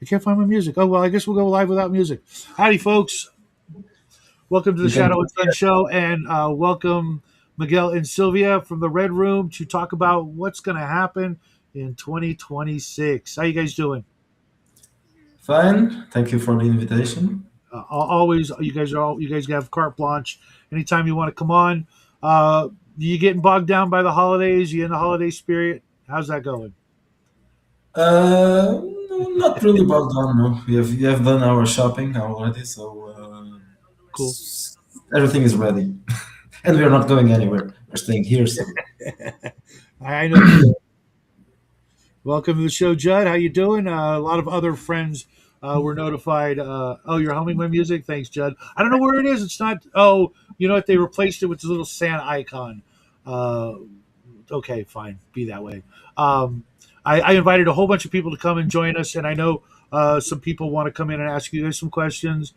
can't find my music. Oh, well, I guess we'll go live without music. Howdy, folks. Welcome to the You can. Shadow and Sun Show, and welcome Miguel and Sylvia from the Red Room to talk about what's going to happen in 2026. How you guys doing? Fine. Thank you for the invitation. Always, you guys have carte blanche. Anytime you want to come on. You getting bogged down by the holidays? You in the holiday spirit? How's that going? No, not really bogged down. No, we have done our shopping already, so Cool. everything is ready, and we are not going anywhere. We're staying here. So I know the feeling. Welcome to the show, Judd. How you doing? A lot of other friends were notified. Oh, you're humming my music. Thanks, Judd. I don't know where it is. It's not. Oh, you know what? They replaced it with the little Santa icon. Uh, okay, fine. Be that way. I invited a whole bunch of people to come and join us, and I know some people want to come in and ask you guys some questions.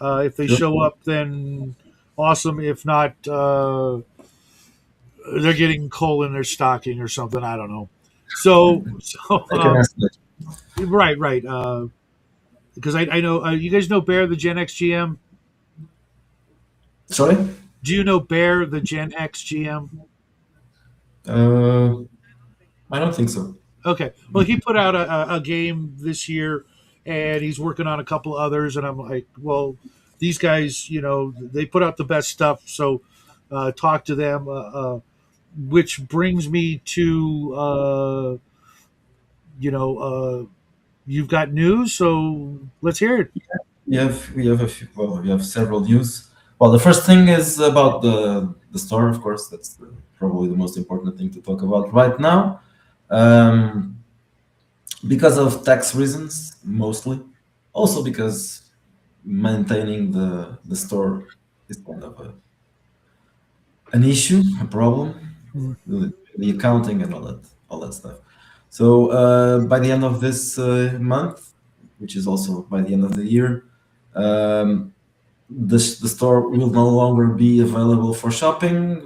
If they sure, show up, then awesome. If not, they're getting coal in their stocking or something. I don't know. So I can ask that. right, right. Because I know you guys know Bear the Gen X GM. Sorry. Do you know Bear the Gen X GM? Uh, I don't think so. Okay. Well, he put out a game this year, and he's working on a couple others. And I'm like, well, these guys, they put out the best stuff. So talk to them. Which brings me to, you've got news. So let's hear it. We have several news. Well, the first thing is about the store. Of course, that's probably the most important thing to talk about right now. Um, because of tax reasons, mostly. Also because maintaining the store is kind of an issue, a problem, Mhm. the accounting and all that stuff. So by the end of this month, which is also by the end of the year, um, the store will no longer be available for shopping.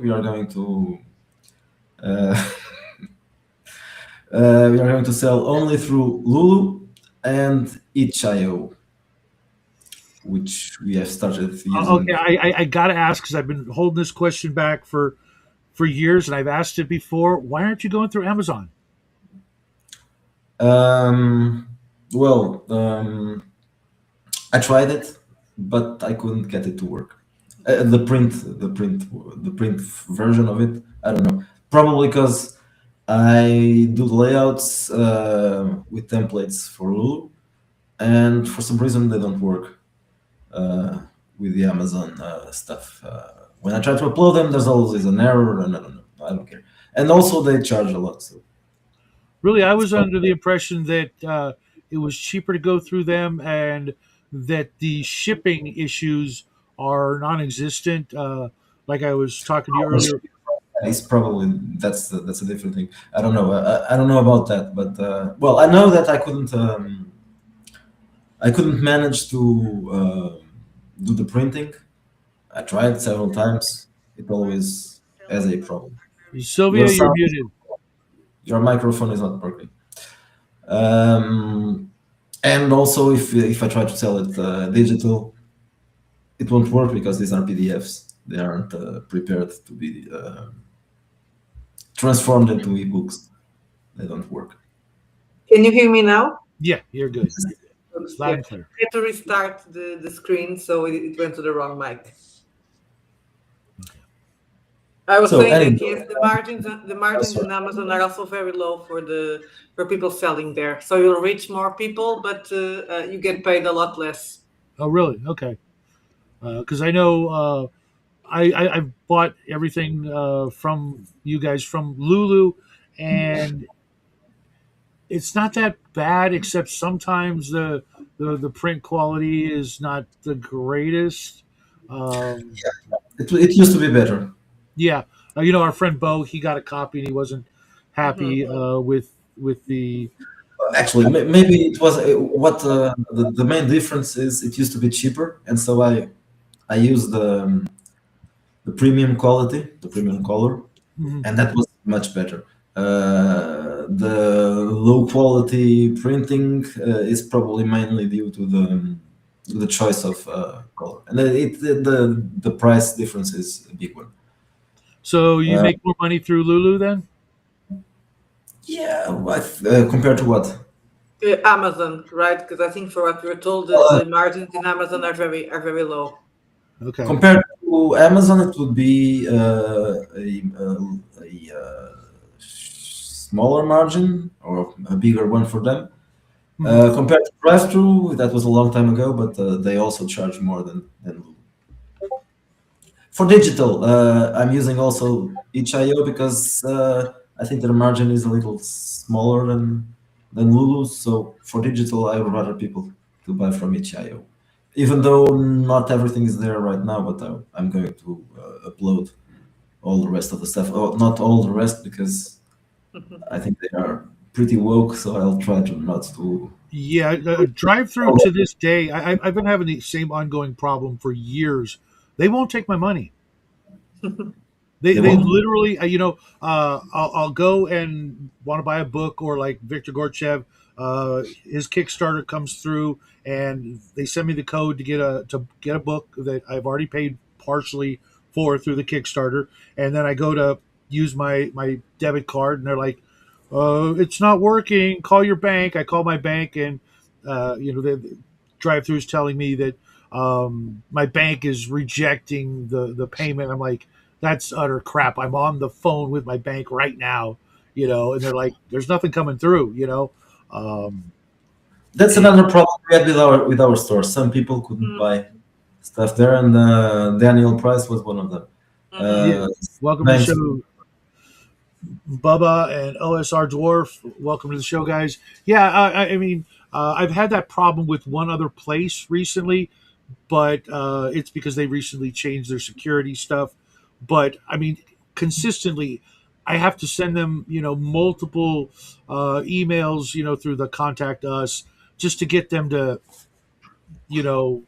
Uh, we are going to sell only through Lulu and itch.io, which we have started Okay, using. I gotta ask because I've been holding this question back for years, and I've asked it before. Why aren't you going through Amazon? Um, well, I tried it, but I couldn't get it to work. The print version of it. I don't know. Probably because I do the layouts with templates for Lulu, and for some reason they don't work uh, with the Amazon stuff. When I try to upload them, there's always an error, and I don't know. I don't care. And also they charge a lot, so Really, I it's was probably under the impression that it was cheaper to go through them, and that the shipping issues are non-existent. Like I was talking to you earlier. it's probably that's a different thing. I don't know. I don't know about that, but well, I know that I couldn't manage to do the printing. I tried several times. It always has a problem. Your Sylvia, you're sound, muted. your microphone is not working. Um, and also, if I try to sell it digital, it won't work because these are PDFs. They aren't prepared to be transformed into ebooks. They don't work. Can you hear me now? Yeah, you're good. Loud Yeah. and clear. I had to restart the screen, so it went to the wrong mic. I was So saying that anyway, yes, the margins in Amazon are also very low for people selling there. So you'll reach more people, but you get paid a lot less. Oh, really? Okay. Because I know I've bought everything from you guys from Lulu, and it's not that bad, except sometimes the print quality is not the greatest. Um, it used to be better. yeah, our friend Bo, he got a copy and he wasn't happy with the. Actually, maybe it was what the main difference is. It used to be cheaper, and so I used the premium quality, the premium color, Mhm. and that was much better. the low quality printing is probably mainly due to the choice of color, and the price difference is a big one. So you Uh, make more money through Lulu then? yeah, compared to what? Amazon, right? Because I think for what we're told, Uh, the margins in Amazon are very low. Okay. Compared to Amazon, it would be smaller margin or a bigger one for them. Mhm. Compared to drive-through, that was a long time ago, but they also charge more than Lulu. For digital, I'm using also itch.io because I think their margin is a little smaller than Lulu. So for digital, I would rather people to buy from itch.io, even though not everything is there right now. But I'm going to upload all the rest of the stuff. Oh, not all the rest because I think they are pretty woke. So I'll try to not to. Yeah, drive through to this day. I've been having the same ongoing problem for years. They won't take my money. They They they won't. literally, I'll go and want to buy a book or like Victor Gorchev, his Kickstarter comes through and they send me the code to get a book that I've already paid partially for through the Kickstarter, and then I go to use my debit card and they're like, it's not working. Call your bank. I call my bank and the drive-throughs telling me that my bank is rejecting the payment. I'm like, that's utter crap. I'm on the phone with my bank right now, and they're like, there's nothing coming through. Um, That's and another problem we had with our store. Some people couldn't Mm, buy stuff there, and the annual price was one of them. mhm. yeah, Uh, welcome to the Banks, show, Bubba and OSR Dwarf. Welcome to the show, guys. Yeah, I mean, I've had that problem with one other place recently, but it's because they recently changed their security stuff. But I mean, consistently, I have to send them, multiple emails, through the contact us, just to get them to, you know,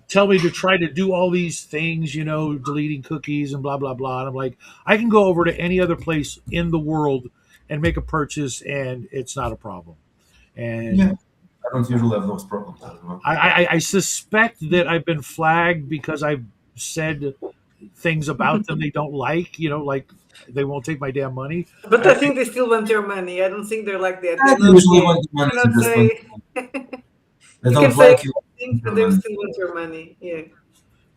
tell me to try to do all these things, deleting cookies and blah blah blah. And I'm like, I can go over to any other place in the world and make a purchase, and it's not a problem. yeah, And I don't usually have those problems as well. I suspect that I've been flagged because I've said things about them they don't like, like they won't take my damn money. But I I, think they still want your money. I don't think they're like that. Yeah, They're they not. usually Yeah, want the you money cannot and just want say. they You can don't say like you. things, The but they money. still want your money. Yeah.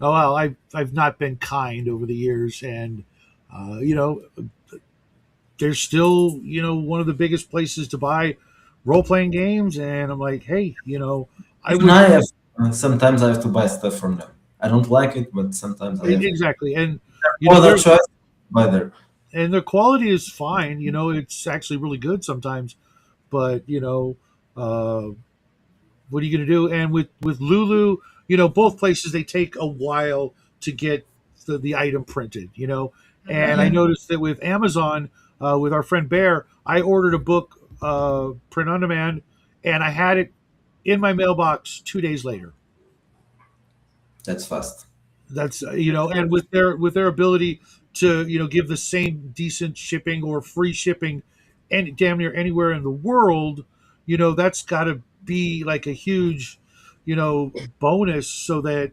oh well, I've not been kind over the years, and uh, you know, they're still one of the biggest places to buy role playing games, and I'm like, hey, I Even would I have sometimes I have to buy stuff from them. I don't like it, but sometimes I have exactly, and no other they're choice. Buy there. and their quality is fine. It's actually really good sometimes, but uh, what are you going to do? And with Lulu, both places they take a while to get the item printed. And I Mhm. Yeah, noticed that with Amazon, with our friend Bear, I ordered a book print on demand, and I had it in my mailbox 2 days later. that's fast. That's and with their ability to give the same decent shipping or free shipping, and damn near anywhere in the world, that's got to be like a huge, bonus, so that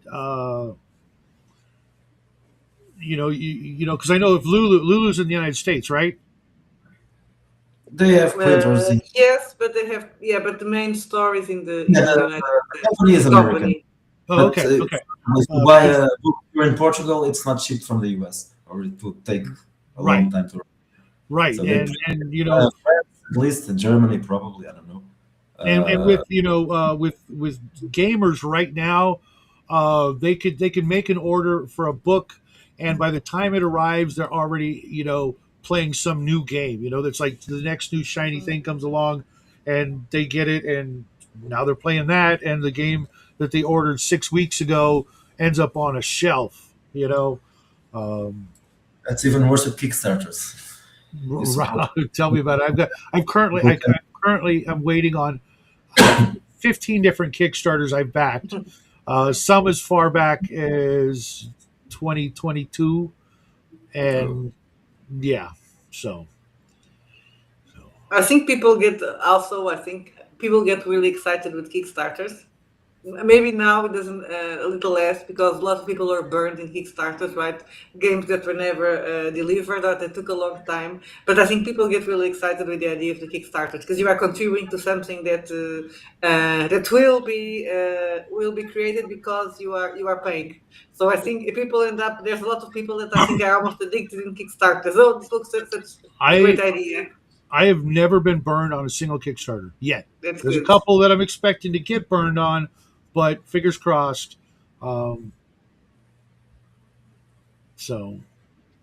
because I know if Lulu's in the United States, right? They have printers. Yes, but they have. Yeah, but the main store is in the Yeah, in the the, United the States. company is The American, company. Oh, but okay, okay. if you buy Because a book here in Portugal, it's not shipped from the US, or it would take a right, long time to. right, So they and France, at least Germany, probably. I don't know. and Uh, with with gamers right now, they can make an order for a book, and by the time it arrives they're already playing some new game, that's like the next new shiny thing comes along, and they get it, and now they're playing that, and the game that they ordered 6 weeks ago ends up on a shelf. um, that's even worse with Kickstarters. You support Tell me about it. people. I'm waiting on 15 different Kickstarters I've backed. Some as far back as 2022, Oh, and yeah, so I think people get also. I think people get really excited with Kickstarters. Maybe now it doesn't a little less because a lot of people are burned in Kickstarters, right? Games that were never delivered or that took a long time. But I think people get really excited with the idea of the Kickstarters because you are contributing to something that will be created because you are paying. So I think if people end up, there's a lot of people that I think are almost addicted in Kickstarters. Oh, this looks such a great I idea. I have never been burned on a single Kickstarter yet. That's There's a good. couple that I'm expecting to get burned on, but fingers crossed. Um, so,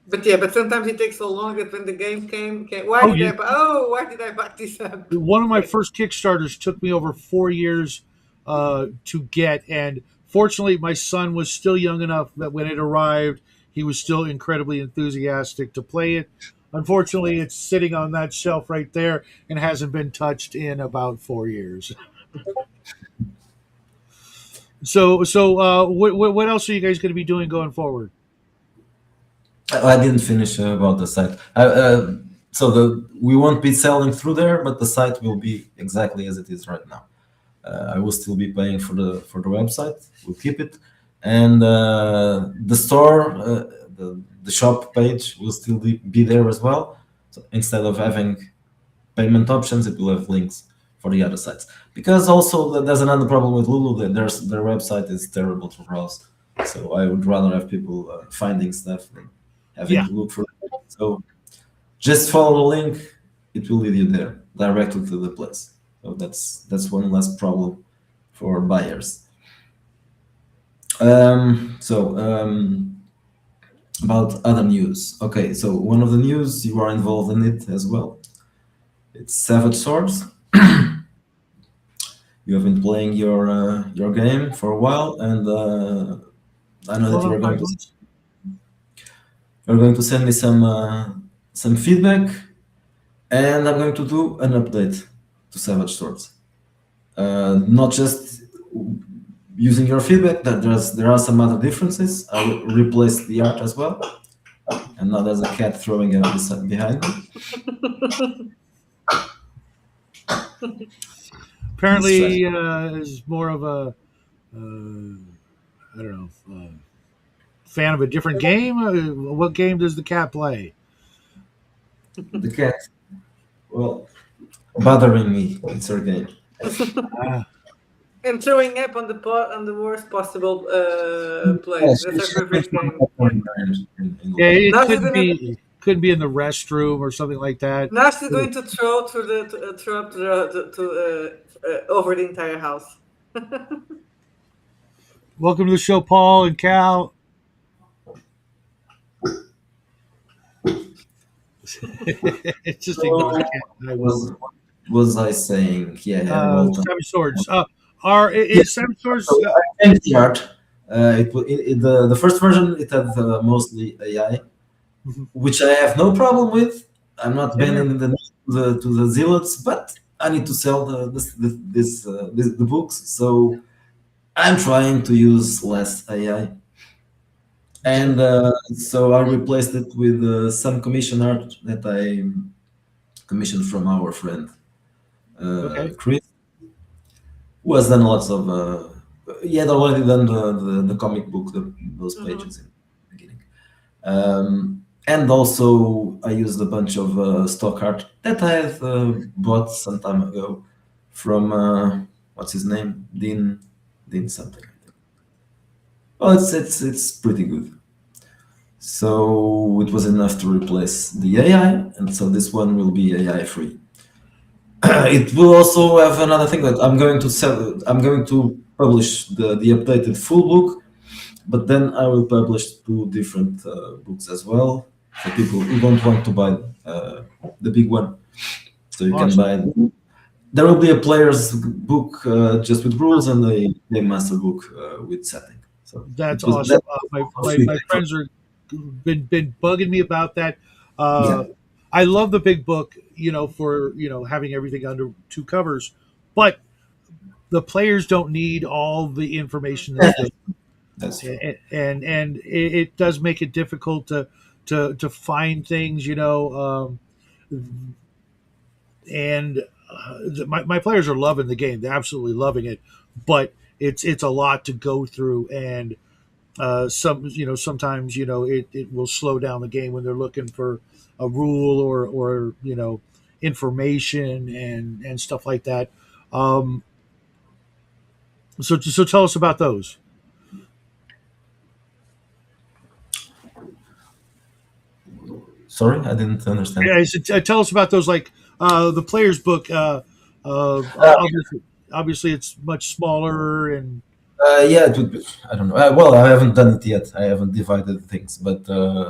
But yeah, but sometimes it takes so long that when the game came, oh yeah, why did I back this up? one of my first Kickstarters took me over 4 years to get, and fortunately, my son was still young enough that when it arrived, he was still incredibly enthusiastic to play it. Unfortunately, it's sitting on that shelf right there and hasn't been touched in about 4 years. What else are you guys going to be doing going forward? I didn't finish about the site. So we won't be selling through there, but the site will be exactly as it is right now. I will still be paying for the website. We'll keep it, and the store, the shop page will still be there as well. So instead of having payment options, it will have links for the other sites. Because also there's another problem with Lulu that their website is terrible to browse. So I would rather have people finding stuff than having Yeah, to look for it. So just follow the link; it will lead you there directly to the place. So that's one less problem for buyers. About other news. Okay, so one of the news you are involved in it as well. It's Savage Swords. You have been playing your game for a while, and I know that going on 5 months. you're going to send me some feedback, and I'm going to do an update to Savage Swords. Not just using your feedback, that there are some other differences. I will replace the art as well, and now there's a cat throwing a behind me. Apparently, is more of a I don't know fan of a different game. What game does the cat play? The cat, well, bothering me. It's her game. Ah, And throwing up on on the worst possible Yeah, place. That's her favorite game. yeah, it Now she's gonna couldn't be in the restroom or something like that. now she's going to throw through throw up over the entire house. Welcome to the show, Paul and Cal. It's just ignore the So, cat. I will. was I saying? Yeah, well done. Savage Swords. Is Savage Swords? So I changed the art. The first version it had mostly AI, which I have no problem with. I'm not banning the zealots, but I need to sell the books, so I'm trying to use less AI, and so I replaced it with some commission art that I commissioned from our friend Okay. Chris, who has done lots of. He had already done the comic book, those Mhm. pages in the beginning. And also, I used a bunch of stock art that I had bought some time ago from what's his name, Dean something. Well, it's pretty good. So it was enough to replace the AI, and so this one will be AI free. It will also have another thing that I'm going to sell. I'm going to publish the updated full book, but then I will publish two different books as well for people who don't want to buy the big one. So you can Awesome. buy. There will be a player's book just with rules and a game master book with setting. So That's it was awesome. that. My friends are been bugging me about that. Uh, Yeah, I love the big book, for having everything under two covers, but the players don't need all the information that's there, that's true. and it does make it difficult to find things. and my players are loving the game. They're absolutely loving it, but it's a lot to go through, and sometimes it will slow down the game when they're looking for a rule or information and stuff like that. Um, so tell us about those. Sorry, I didn't understand. Yeah, so tell us about those, like the player's book. Uh, Obviously, it's much smaller, and yeah, it would be. I don't know. Well, I haven't done it yet. I haven't divided things, but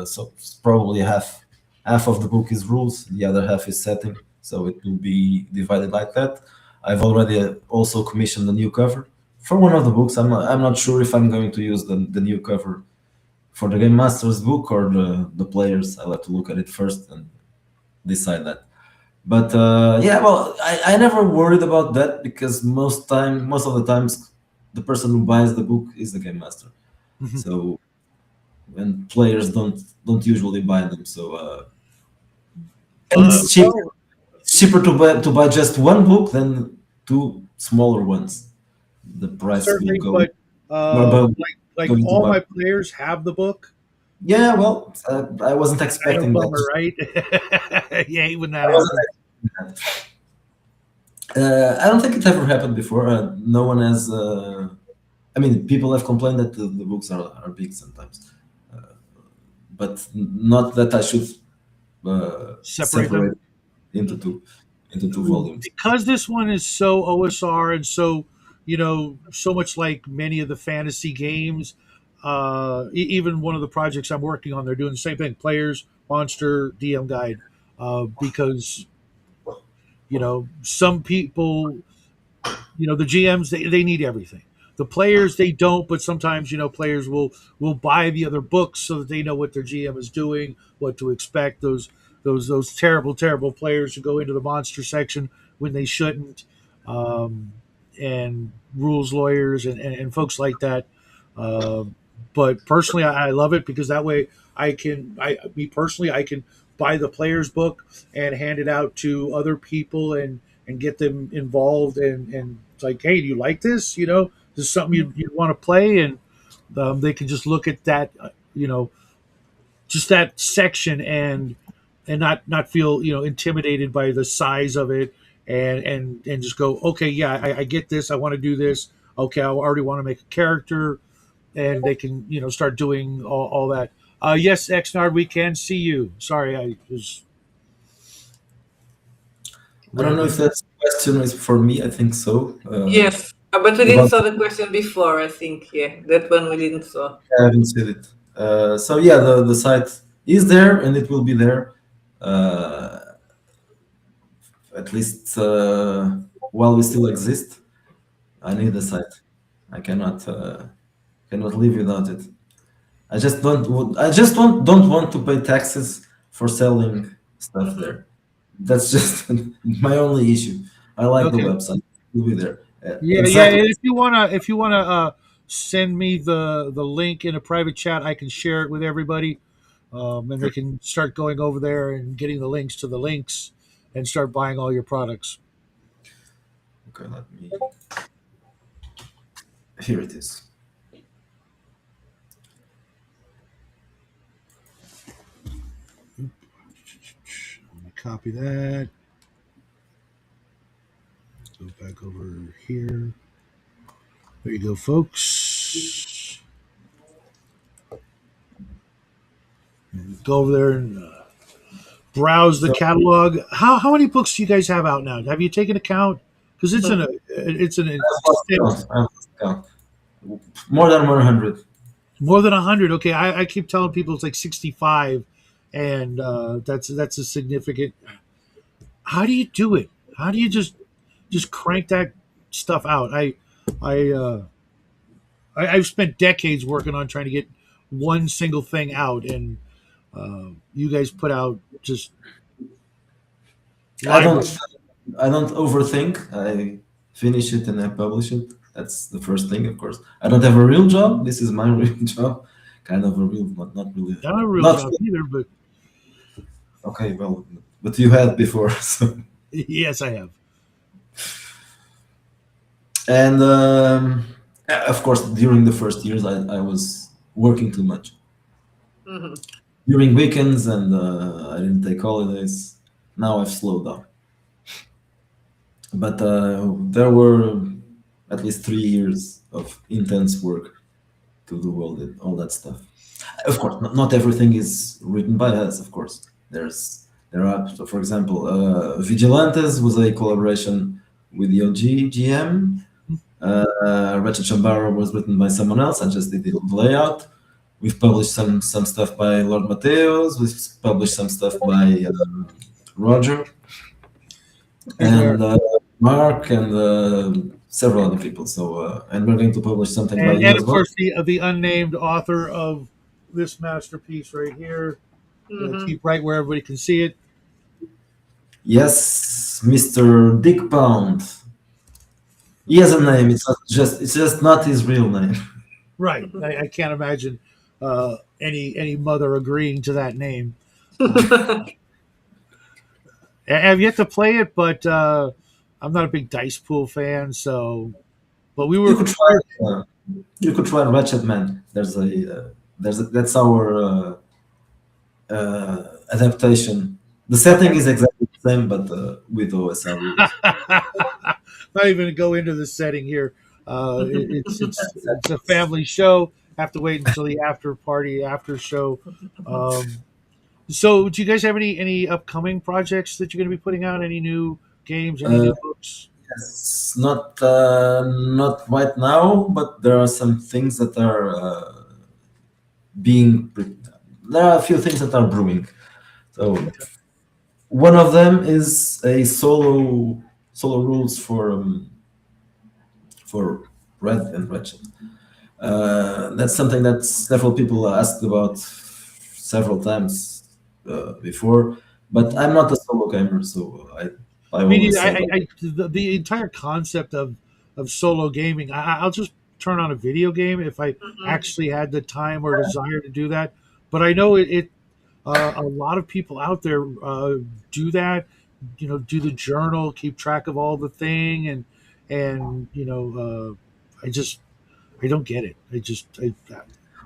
so it's probably half of the book is rules, the other half is setting. So it will be divided like that. I've already also commissioned a new cover for one of the books. I'm not sure if I'm going to use the new cover for the game master's book or the players. I'll have to look at it first and decide that. But yeah, well, I never worried about that because most of the times, the person who buys the book is the game master. Mhm. So and players don't usually buy them. So and it's cheap. Well, It's cheaper to buy just one book than two smaller ones. The price will certainly, go but about like going to all buy. my players have the book. Yeah, well, I wasn't Kind of expecting that. bummer, right? You hate when that I wasn't happens. expecting that. I don't think it ever happened before. No one has. I mean, people have complained that the books are big sometimes, but not that I should Separate them. separate into two volumes. Because this one is so OSR and so so much like many of the fantasy games. Even one of the projects I'm working on, they're doing the same thing: players, monster, DM guide. Because some people, the GMs, they need everything. The players, they don't, but sometimes players will buy the other books so that they know what their GM is doing, what to expect. Those terrible players who go into the monster section when they shouldn't, um, and rules lawyers and folks like that. Um, but personally, I love it because that way me personally, I can buy the player's book and hand it out to other people and get them involved, and it's like, hey, do you like this? This is something you want to play, and they can just look at that, just that section, and not feel intimidated by the size of it, and just go, okay, yeah, I get this, I want to do this. Okay, I already want to make a character, and they can start doing all that. Yes, Xnard, we can see you. Sorry, I was I don't know rambling. if that question is for me. I think so. Yes, but we didn't About saw the question before. I think that one we didn't saw. I haven't seen it. So yeah, the site is there and it will be there. Uh, at least while we still exist. I need the site. I cannot live without it. I just don't want to pay taxes for selling stuff Hmm. there. That's just my only issue. I like the Okay. website. It'll be there. Yeah. Exactly. If you wanna send me the link in a private chat, I can share it with everybody, and they can start going over there and getting the links to the links and start buying all your products. Okay, let me. Here it is. Let me copy that. Go back over here. There you go, folks. And go over there and browse the So catalog. How many books do you guys have out now? Have you taken account? Because it's an I've lost extensive. count. I've lost count. More than 100. More than 100. Okay, I keep telling people it's like 65, and that's a significant. How do you do it? How do you just crank that stuff out? I I've spent decades working on trying to get one single thing out, and you guys put out just I library. don't I don't overthink. I finish it and I publish it. That's the first thing, of course. I don't have a real job. This is my real job. Kind of a real, but not really. Not a real Not job either, but okay. Well, but you had before, so. Yes, I have. And of course, during the first years, I was working too much Hmm. during weekends, and I didn't take holidays. Now I've slowed down, but there were at least 3 years of intense work to do all that stuff. Of course, not everything is written by us. Of course, there are. So for example, Vigilantes was a collaboration with the OG GM. Ratchet Shambara was written by someone else. I just did the layout. We've published some stuff by Lord Mateos. We've published some stuff by Roger And there and Mark and several other people. So and we're going to publish something by you and as of well. course the unnamed author of this masterpiece right here. Hmm. Keep right where everybody can see it. Yes, Mr. Dick Pound. He has a name. It's just not his real name. Right. I can't imagine any mother agreeing to that name. Uh, I've yet to play it, but I'm not a big dice pool fan. So, but we You were could try. You could try Ratchet Man. That's our adaptation. The setting okay. is exactly the same, but with OSR rules. Not even gonna go into the setting here. It's a family show. Have to wait until the after party, after show. Um, so, do you guys have any upcoming projects that you're going to be putting out? Any new games? Any Uh, new books? Yes, not right now, but there are some things that are being. There are a few things that are brewing. So Okay. one of them is a solo rules for Red and Ratchet. That's something that several people asked about several times before, but Mhm. I'm not a solo gamer, so I Meaning, always said the entire concept of solo gaming. I'll just turn on a video game if I Hmm. actually had the time or desire to do that. But I know it a lot of people out there do that. You know, do the journal, keep track of all the thing, and I don't get it.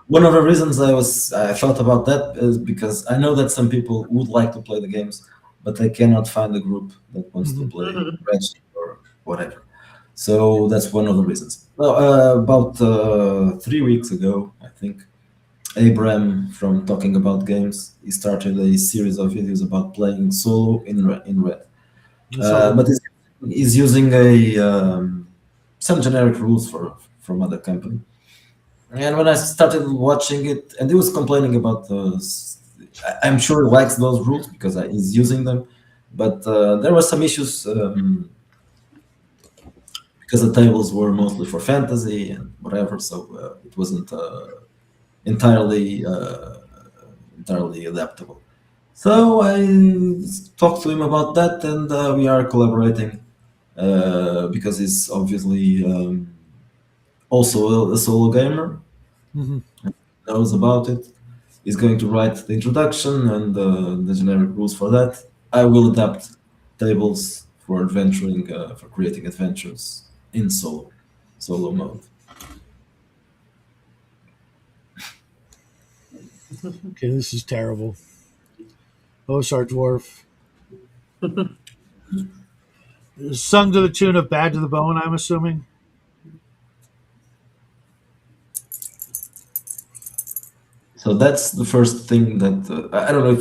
one of the reasons I thought about that is because I know that some people would like to play the games, but they cannot find a group that wants to Mhm. play Hmm. Ratchet or whatever. So that's one of the reasons. Well, about 3 weeks ago, I think Abraham from Talking About Games, he started a series of videos about playing solo in Red. I saw that. But he's using a some generic rules from other company. And when I started watching it, and he was complaining about I'm sure he likes those rules because he's using them, but there were some issues because the tables were mostly for fantasy and whatever, so it wasn't entirely entirely adaptable. So I talked to him about that, and we are collaborating because he's obviously also a solo gamer, Hmm. knows about it. He's going to write the introduction and the generic rules for that. I will adapt tables for adventuring, for creating adventures in solo mode. Okay, this is terrible. Osar Dwarf. Sung to the tune of Bad to the Bone, I'm assuming. So that's the first thing that I don't know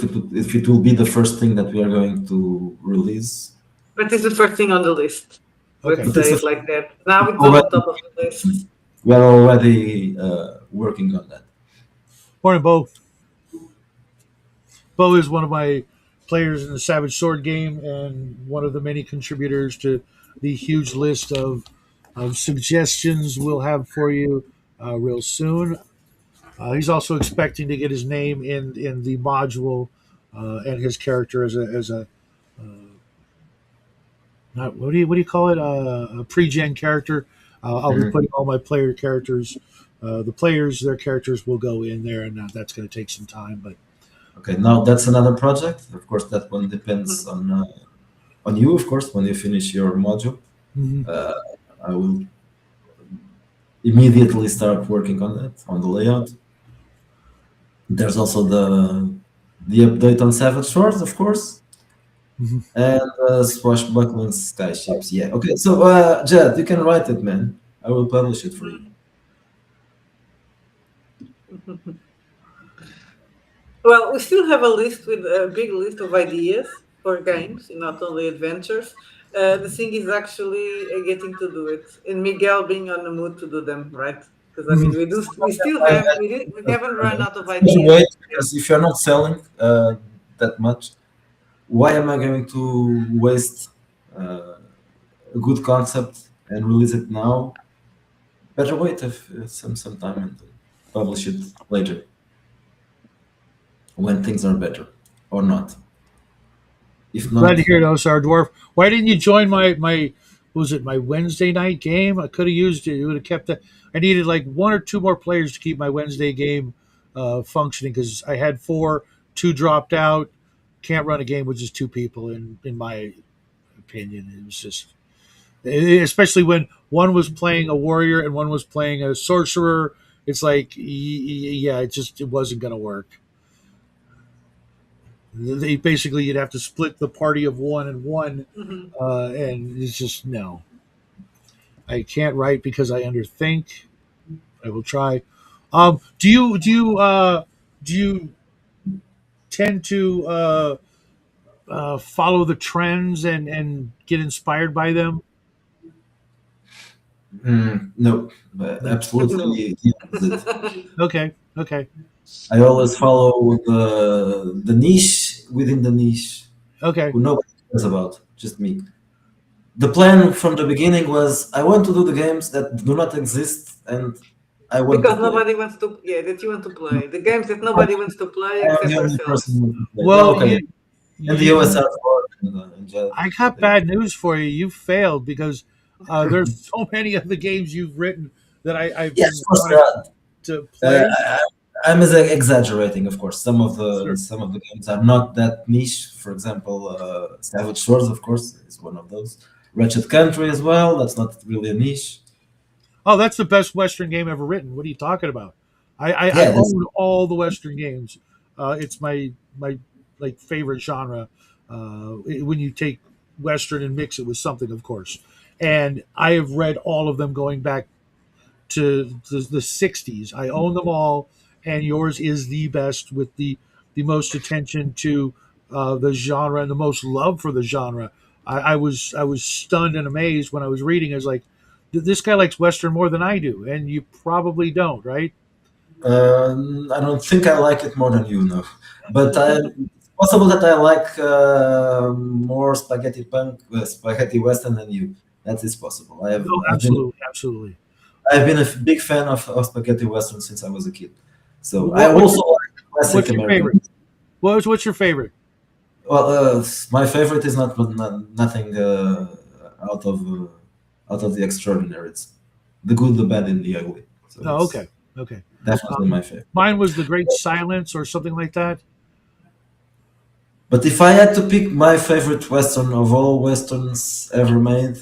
if it will be the first thing that we are going to release, But it's the first thing on the list. Okay. Let's but it's say the it like that. Now it's on the already top of the list. we are already working on that. Morning, Bo. Bo is one of my players in the Savage Sword game and one of the many contributors to the huge list of suggestions we'll have for you real soon. He's also expecting to get his name in the module and his character as a not what do you call it a pre-gen character. I'll be Mhm. putting all my player characters. The players, their characters will go in there, and that's going to take some time. But Okay, now that's another project. Of course, that one depends on. on you, of course, when you finish your module. Mhm. Uh, I will immediately start working on that, on the layout. There's also the update on Savage Swords, of course, Mhm. and Swashbuckling Skyships. Yeah. Okay. So, Jed, you can write it, man. I will publish it for you. Well, we still have a list with a big list of ideas for games, not only adventures. The thing is actually getting to do it, and Miguel being on the mood to do them, right? Because I mean, Mhm. we still have, we haven't run out of ideas. Wait, because if you're not selling that much, why am I going to waste a good concept and release it now? Better wait some time and publish it later when things are better or not. If Glad to not, hear it, Osar Dwarf. Why didn't you join my what was it, my Wednesday night game? I could have used it. It would have kept it. I needed like one or two more players to keep my Wednesday game functioning because I had four, two dropped out. Can't run a game with just two people, in my opinion. It was just, especially when one was playing a warrior and one was playing a sorcerer. It's like, yeah, it wasn't going to work. They basically you'd have to split the party of one and one, Mhm. and it's just no. I can't write because I underthink. I will try. Do you tend to follow the trends and get inspired by them? no, No. No. absolutely the opposite. Okay. Okay. I always follow the niche within the niche Okay. who nobody cares about, just me. The plan from the beginning was I want to do the games that do not exist and I want to Because play. nobody wants to, yeah, that you want to play. The games that nobody wants to play I am except the only person ourselves. who can play. No, Well, okay. And the you OSR for and Jed, I got they- bad news for you. You failed because there's so many of the games you've written that I've yes, been of course. wanting to play. I'm exaggerating, of course. Sure. Some of the games are not that niche. For example, Savage Swords, of course, is one of those. Wretched Country as well. That's not really a niche. Oh, that's the best Western game ever written. What are you talking about? I Yeah, that's own all the Western games. It's my like favorite genre. When you take Western and mix it with something, of course. And I have read all of them going back to the 60s. I own them all, and yours is the best with the most attention to the genre and the most love for the genre. I was stunned and amazed when I was reading. I was like, this guy likes Western more than I do, and you probably don't, right? I don't think I like it more than you know, but it's possible that I like more spaghetti western than you. That is possible. Oh, absolutely, absolutely. I've been a big fan of spaghetti western since I was a kid. So I What's also like classic what's your favorite? American. What's your favorite? Well, my favorite is nothing out of the extraordinary. It's the good, the bad, and the ugly. So Oh, it's okay, okay. definitely Um, my favorite. Mine was The Great Silence or something like that. But if I had to pick my favorite Western of all Westerns ever made,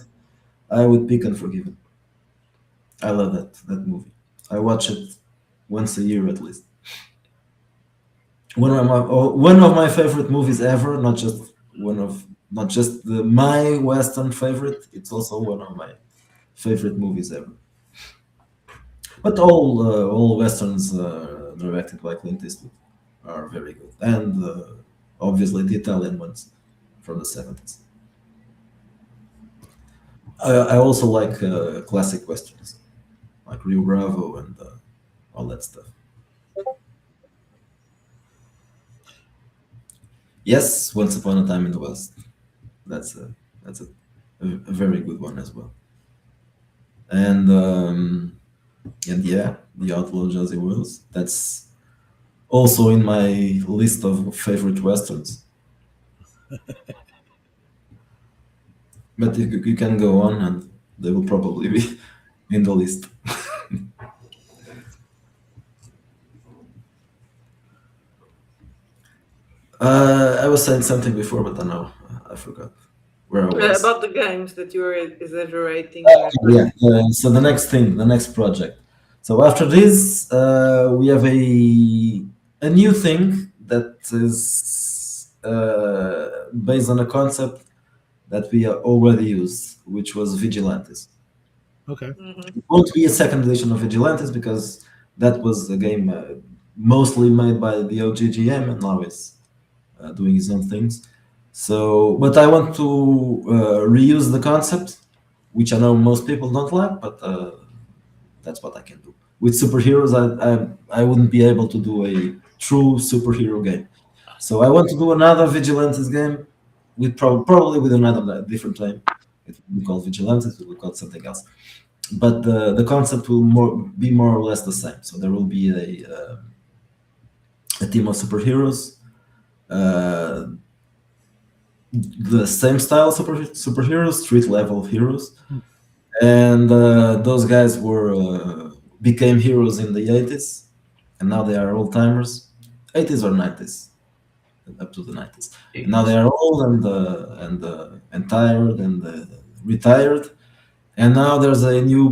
I would pick Unforgiven. I love that movie. I watch it once a year at least. One of my favorite movies ever, not just my Western favorite. It's also one of my favorite movies ever. But all Westerns directed by Clint Eastwood are very good, and obviously the Italian ones from the 70s. I also like classic westerns, like Rio Bravo and all that stuff. Yes, Once Upon a Time in the West. That's a very good one as well. And yeah, The Outlaw Josey Wales. That's also in my list of favorite westerns. But you can go on, and they will probably be in the list. I was saying something before, but I know I forgot. where I was. About the games that you were exaggerating in your Yeah. first. So the next thing, the next project. So after this, we have a new thing that is based on a concept that we already used, which was Vigilantes. Okay. Hmm. It won't be a second edition of Vigilantes because that was a game mostly made by the OGGM and now is doing his own things. So, but I want to reuse the concept, which I know most people don't like, but that's what I can do. With superheroes, I wouldn't be able to do a true superhero game. So I want to do another Vigilantes game with probably with another different name. It will be called Vigilantes. It will be called something else. But the concept will be more or less the same. So there will be a team of superheroes, uh, the same style superheroes, street level heroes, Hmm. and those guys were became heroes in the 80s, and now they are old timers, 80s or 90s, up to the 90s, and now they 80s. are old and tired and retired, and now there's a new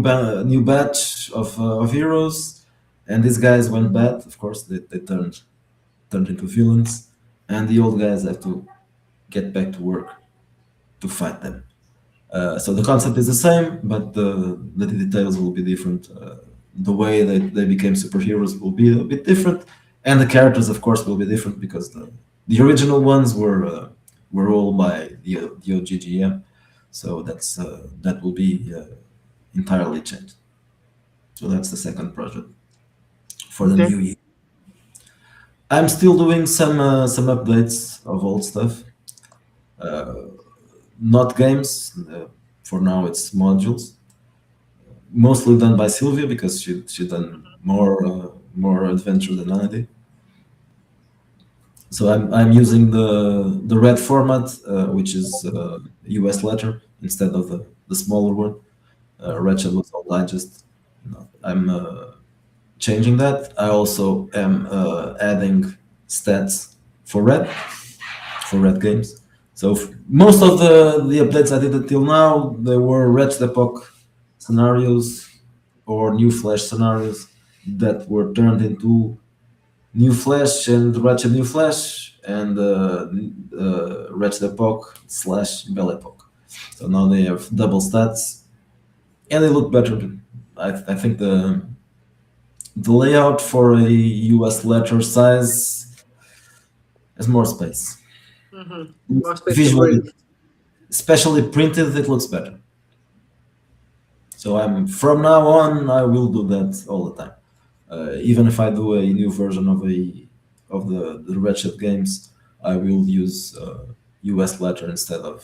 batch of heroes, and these guys went bad. Of course, they turned into villains, and the old guys have to get back to work to fight them. So the concept is the same, but the details will be different. The way they became superheroes will be a bit different, and the characters, of course, will be different because the original ones were all by the OGGM. So that will be entirely changed. So that's the second project for the Okay. new year. I'm still doing some updates of old stuff, not games. For now, it's modules, mostly done by Sylvia because she done more adventure than I did. So I'm using the red format, which is US letter instead of the smaller one. Mhm. Ratchet was all digest. I'm changing that. I also am adding stats for red games. So most of the updates I did until now they were Ratchet Epoch scenarios or New Flash scenarios that were turned into New Flash and Ratchet New Flash and Ratchet Epoch slash Belle Epoch. So now they have double stats and they look better. I think the layout for a US letter size has more space. Hmm. More space to Visually, breathe. especially printed, it looks better. So I'm from now on, I will do that all the time. Even if I do a new version of the Ratchet games, I will use US letter instead of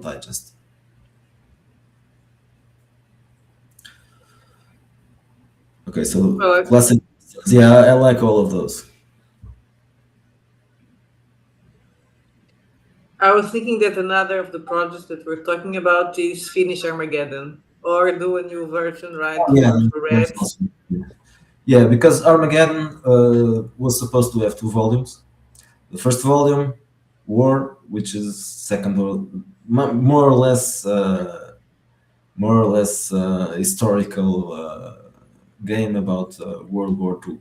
digest. Okay, so Well, classic. Yeah, I like all of those. I was thinking that another of the projects that we're talking about is finish Armageddon or do a new version, right, Yeah, for that's Red. awesome. Yeah, because Armageddon was supposed to have two volumes. The first volume, War, which is second or more or less historical game about World War II.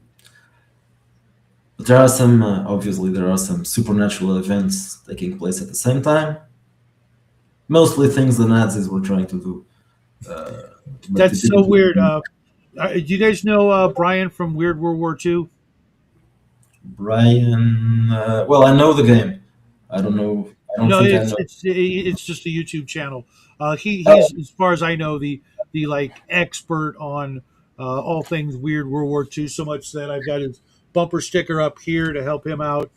But there are some, obviously, there are some supernatural events taking place at the same time. Mostly things the Nazis were trying to do, uh, but it That's so didn't. weird. Do you guys know Brian from Weird World War II? Brian, well, I know the game. I don't know. I don't No, think I it's know. it's just a YouTube channel. Oh, He's, as far as I know, the like expert on all things Weird World War II. So much that I've got his bumper sticker up here to help him out.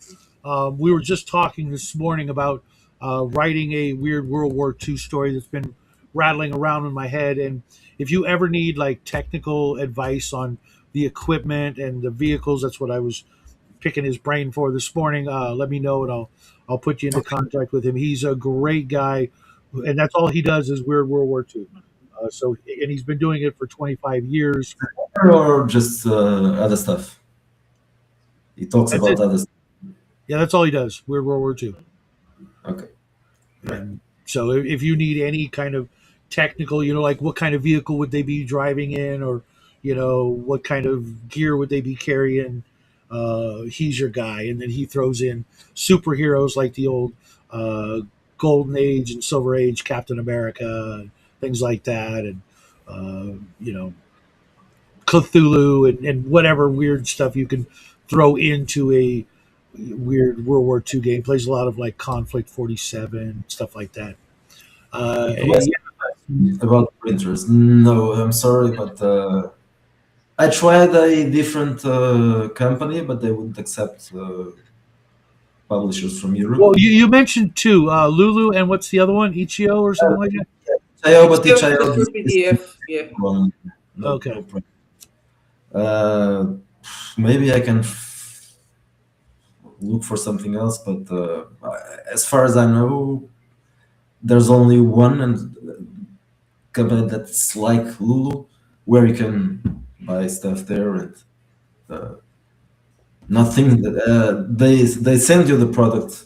We were just talking this morning about writing a Weird World War II story that's been rattling around in my head. And if you ever need like technical advice on the equipment and the vehicles, that's what I was picking his brain for this morning. Let me know, and I'll put you into contact with him. He's a great guy, and that's all he does is Weird World War II. And he's been doing it for 25 years. or just other stuff. He talks That's it. about other stuff. Yeah, that's all he does. Weird World War II. Okay, right. So if you need any kind of technical, like what kind of vehicle would they be driving in, or what kind of gear would they be carrying, he's your guy. And then he throws in superheroes like the old uh, Golden Age and Silver Age Captain America, and things like that, and uh, you know Cthulhu, and whatever weird stuff you can throw into a weird World War II game. Plays a lot of like Conflict 47 stuff like that. Who asked Yeah. about printers? No, I'm sorry, but I tried a different company, but they wouldn't accept publishers from Well, Europe. you mentioned two, Lulu, and what's the other one? Ichio or something like that. Itch.io, It's but still just Itch.io for is PDF. Yeah. one. No, Okay. no problem. Uh, Maybe I can look for something else, but as far as I know, there's only one and company that's like Lulu, where you can buy stuff there and uh, nothing. They send you the product,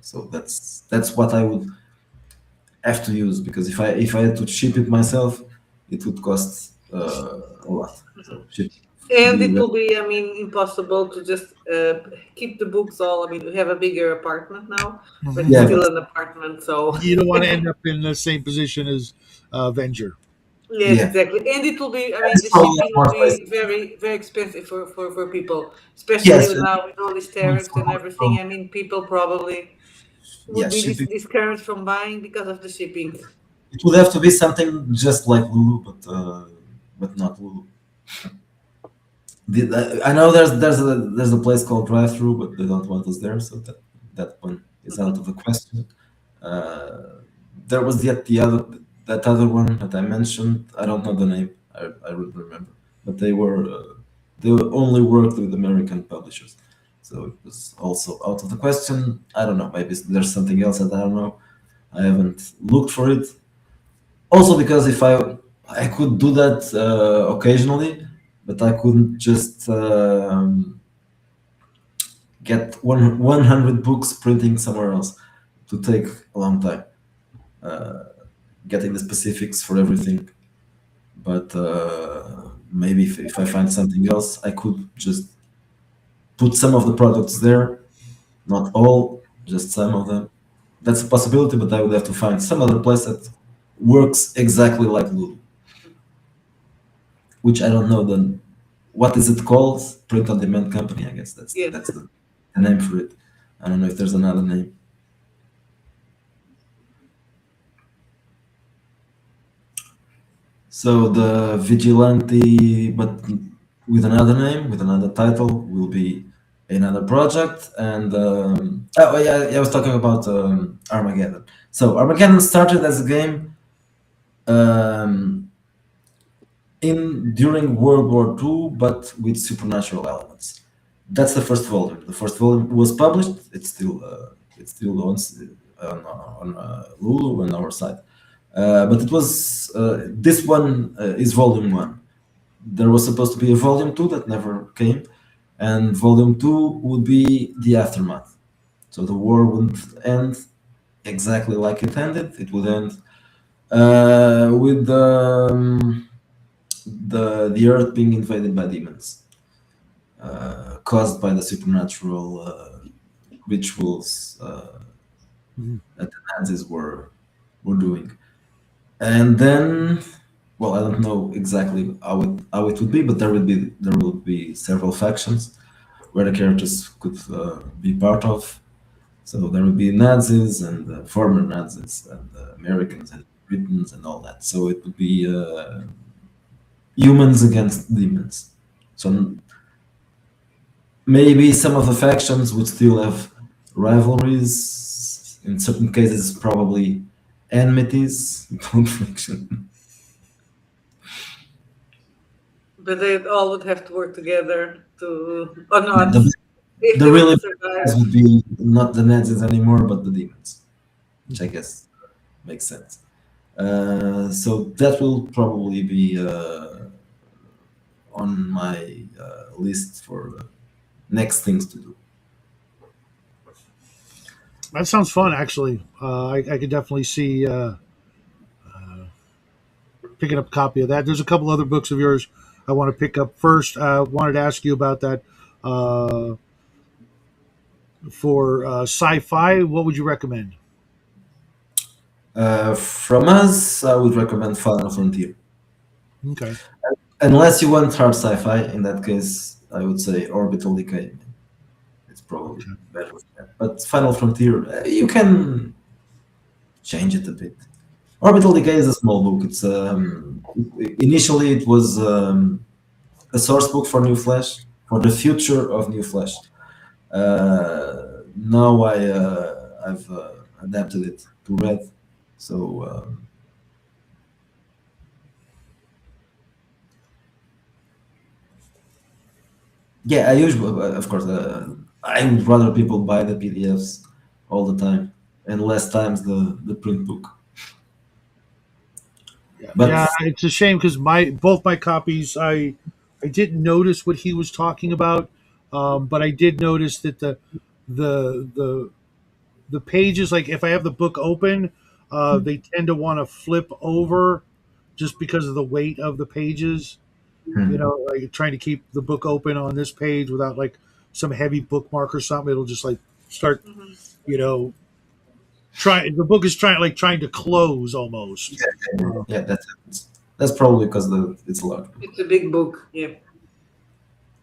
so that's what I would have to use because if I had to ship it myself, it would cost a lot. So ship would And be it will be, I mean, impossible to just keep the books all. I mean, we have a bigger apartment now, but it's yeah, Mhm. still but an apartment. So, You don't want to end up in the same position as Avenger. yes, yeah, exactly. And it will be, I mean, it's the probably shipping will more space. be very, very expensive for people, especially Yes, now with all these tariffs and everything. I mean, people probably yeah, would be shipping. discouraged from buying because of the shipping. It would have to be something just like Lulu, but not Lulu. I know there's a place called Drive Through, but they don't want us there, so that one is out of the question. Uh, there was yet the other that other one that I mentioned. I don't know the name. I don't remember, but they only worked with American publishers, so it was also out of the question. I don't know. Maybe there's something else that I don't know. I haven't looked for it. Also, because if I could do that occasionally, but I couldn't just get 100 books printing somewhere else to take a long time getting the specifics for everything. But maybe if I find something else, I could just put some of the products there, not all, just some of them. That's a possibility, but I would have to find some other place that works exactly like Lulu, which I don't know then what is it called? Print on demand company, I guess Yes. that's the name for it. I don't know if there's another name. So the vigilante, but with another name, with another title, will be another project. And oh yeah, I was talking about Armageddon. So Armageddon started as a game um, in during World War II, but with supernatural elements. That's the first volume. The first volume was published. It's still on Lulu on our site. But it was this one is volume one. There was supposed to be a volume two that never came, and volume two would be the aftermath. So the war wouldn't end exactly like it ended. It would end with the earth being invaded by demons, caused by the supernatural rituals Mhm. that the Nazis were doing. And then, well, I don't know exactly how it would be, but there will be several factions where the characters could be part of. So there would be Nazis and former Nazis and Americans and Britons and all that. So it would be humans against demons. So maybe some of the factions would still have rivalries. In certain cases, probably enmities. But they all would have to work together to, or Yeah, not, the, if the they want really to bad guys survive. would be not the Nazis anymore, but the demons, which I guess makes sense. So that will probably be on my list for next things to do. That sounds fun, actually. I could definitely see picking up a copy of that. There's a couple other books of yours I want to pick up. First, I wanted to ask you about that uh, for sci-fi. What would you recommend? From us, I would recommend Final Frontier. Okay. Unless you want hard sci-fi, in that case, I would say Orbital Decay. It's probably Okay. better. But Final Frontier, you can change it a bit. Orbital Decay is a small book. It's initially it was a source book for New Flash for the future of New Flash. Now I've adapted it to Red. So yeah, I usually of course I would rather people buy the PDFs all the time and less times the print book. Yeah, But yeah, it's a shame because my both my copies, I didn't notice what he was talking about, but I did notice that the the the pages, like if I have the book open, they tend to want to flip over just because of the weight of the pages. You hmm, know, like trying to keep the book open on this page without like some heavy bookmark or something, it'll just like start, Mhm. you know, try the book is trying to close almost. Uh, yeah, that's probably because it's a large book. It's a big book. Yeah.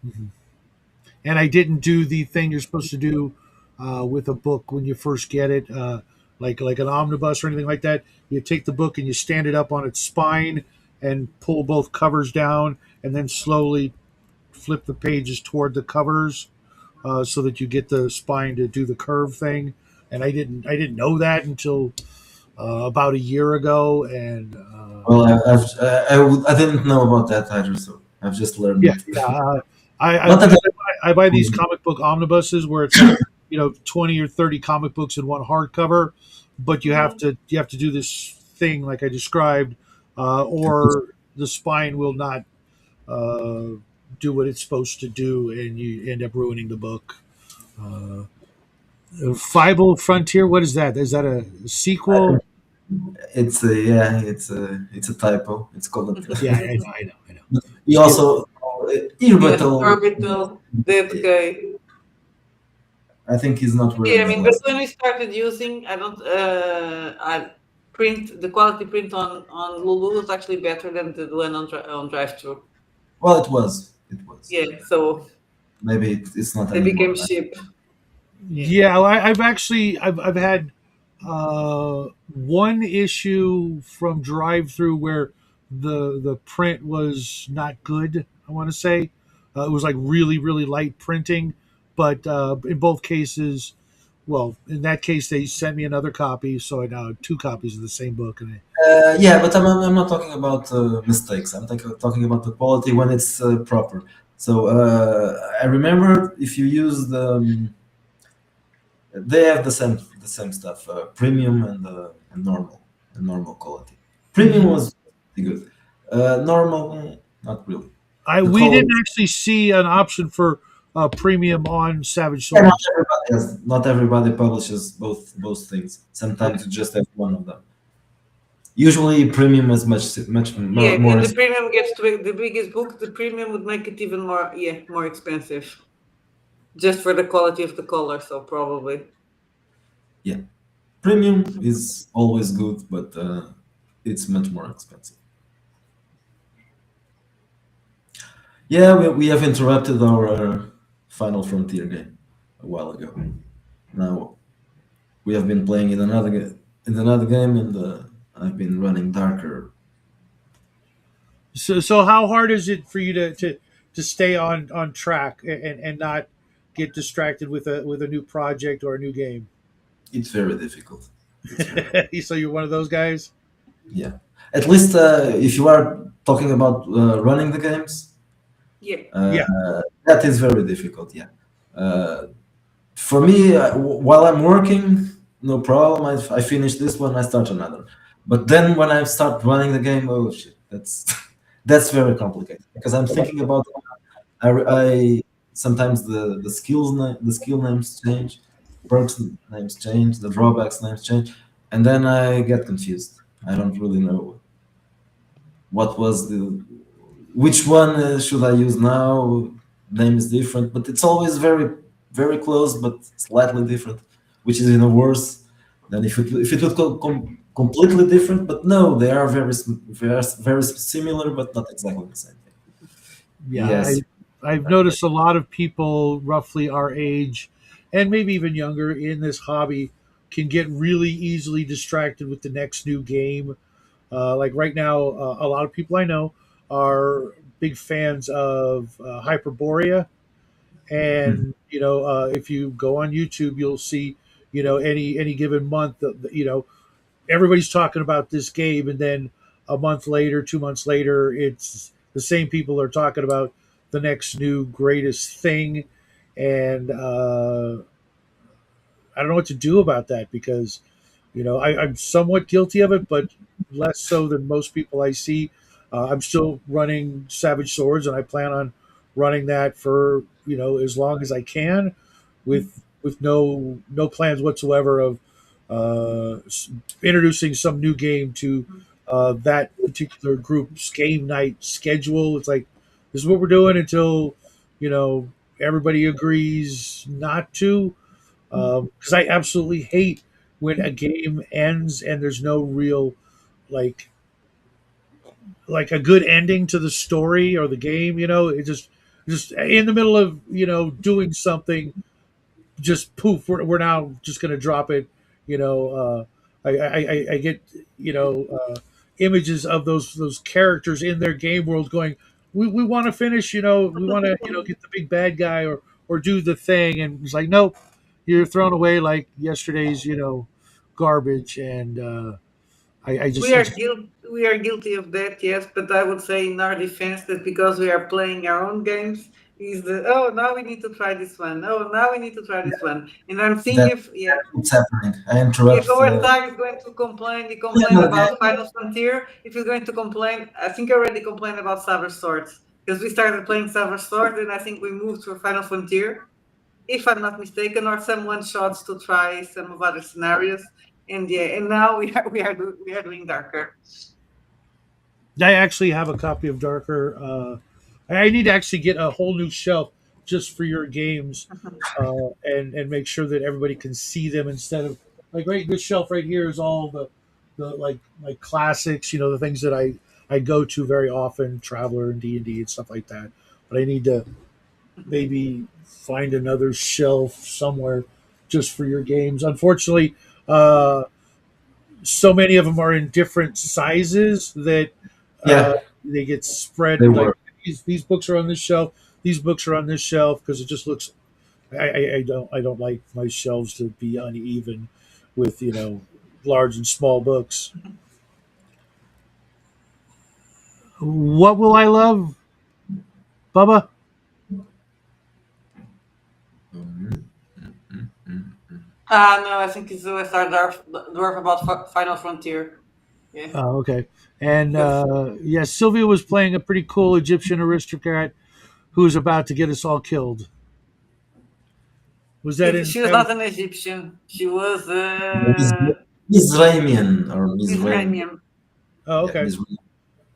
mhm. And I didn't do the thing you're supposed to do with a book when you first get it, like an omnibus or anything like that. You take the book and you stand it up on its spine and pull both covers down, and then slowly flip the pages toward the covers so that you get the spine to do the curve thing. And I didn't know that until about a year ago, and Well, I didn't know about that either, so I've just learned yeah, it. yeah. I Not because that I buy these comic book omnibuses where it's like 20 or 30 comic books in one hardcover, but Hmm. you have to do this thing like I described, or the spine will not uh, do what it's supposed to do, and you end up ruining the book. Uh, Fievel Frontier, what is that? Is that a sequel? it's a yeah, it's a typo. It's called. Yeah, I know, I know, I know. We Skip. also Yes, Irbital. orbital, that guy. I think he's not Yeah, wearing I his mean, but glasses. when we started using, I don't, I print the quality print on Lulu was actually better than the one on drive-thru. Well, it was. It was. Yeah, so Maybe it's not they became anymore. cheap. Yeah. Yeah, well, I've actually I've had one issue from drive through where the print was not good. I want to say it was like really light printing, but in both cases, well, in that case they sent me another copy, so I now have two copies of the same book. And Yeah, but I'm not talking about mistakes. I'm talking about the quality when it's proper. So I remember if you use they have the same stuff, premium and normal quality. Premium Mhm. was pretty good. Normal, not really. I The we quality. didn't actually see an option for premium on Savage Yeah, Swords. not everybody publishes both things. Okay. Sometimes you just have one of them. Usually, premium is much Yeah, more and the premium gets to be the biggest book. The premium would make it even more, yeah, more expensive, just for the quality of the color. So probably. yeah. Premium is always good, but it's much more expensive. Yeah, we have interrupted our Final Frontier game a while ago. Now we have been playing in another game, and I've been running darker. So how hard is it for you to stay on track and not get distracted with a new project or a new game? It's very difficult. It's very So you're one of those guys. yeah. At least if you are talking about running the games, Yeah. uh, Yeah. that is very difficult. Yeah. Uh, for me, while I'm working, no problem. I finish this one, I start another. But then when I start running the game, oh shit, that's that's very complicated because I'm thinking about I sometimes the skill names change. perks names change, the drawbacks names change, and then I get confused. I don't really know what was the which one should I use now. Name is different, but it's always very close, but slightly different, which is even worse than if it would completely different. But no, they are very similar, but not exactly the same thing. Yeah, Yes, I've noticed a lot of people roughly our age, and maybe even younger, in this hobby can get really easily distracted with the next new game. Like right now, a lot of people I know are big fans of Hyperborea, Mhm. and if you go on YouTube, you'll see any given month, everybody's talking about this game, and then a month later, 2 months later, it's the same people are talking about the next new greatest thing, and I don't know what to do about that because I'm somewhat guilty of it, but less so than most people I see. I'm still running Savage Swords, and I plan on running that for as long as I can, with no plans whatsoever of introducing some new game to that particular group's game night schedule. It's like this is what we're doing until you know everybody agrees not to, because I absolutely hate when a game ends and there's no real like a good ending to the story or the game. It just in the middle of doing something, just poof, we're now just going to drop it. I get images of those characters in their game world going, we want to finish, we want to get the big bad guy or do the thing, and it's like nope, you're thrown away like yesterday's garbage, and I We just are we are guilty of that, yes. But I would say in our defense that because we are playing our own games, is the oh now we need to try this one. Oh now we need to try this one. And I'm thinking that if yeah, keeps happening. I if interrupt. our tag is going to complain, he complained Yeah, about Final Frontier. If he's going to complain, I think I already complained about Savage Swords because we started playing Savage Swords, and I think we moved to Final Frontier, if I'm not mistaken, or some one shots to try some of other scenarios. And yeah, and now we are doing darker. I actually have a copy of Darker. I need to actually get a whole new shelf just for your games, and make sure that everybody can see them instead of like right. This shelf right here is all the like classics. The things that I go to very often, Traveler and D&D and stuff like that. But I need to maybe find another shelf somewhere just for your games. Unfortunately, uh, so many of them are in different sizes that uh, yeah, they get they spread like were. these books are on this shelf, these books are on this shelf because it just looks. I don't like my shelves to be uneven with large and small books. What will I love, Bubba? Mhm. Ah, no, I think it's the OSR dwarf about Final Frontier. Yeah, Okay, and because yeah, Sylvia was playing a pretty cool Egyptian aristocrat who was about to get us all killed. Was that in she was Savage? not an Egyptian. She was Mizraimian or Mizraim. Mizraimian. Oh, Yeah, okay. Mizraim.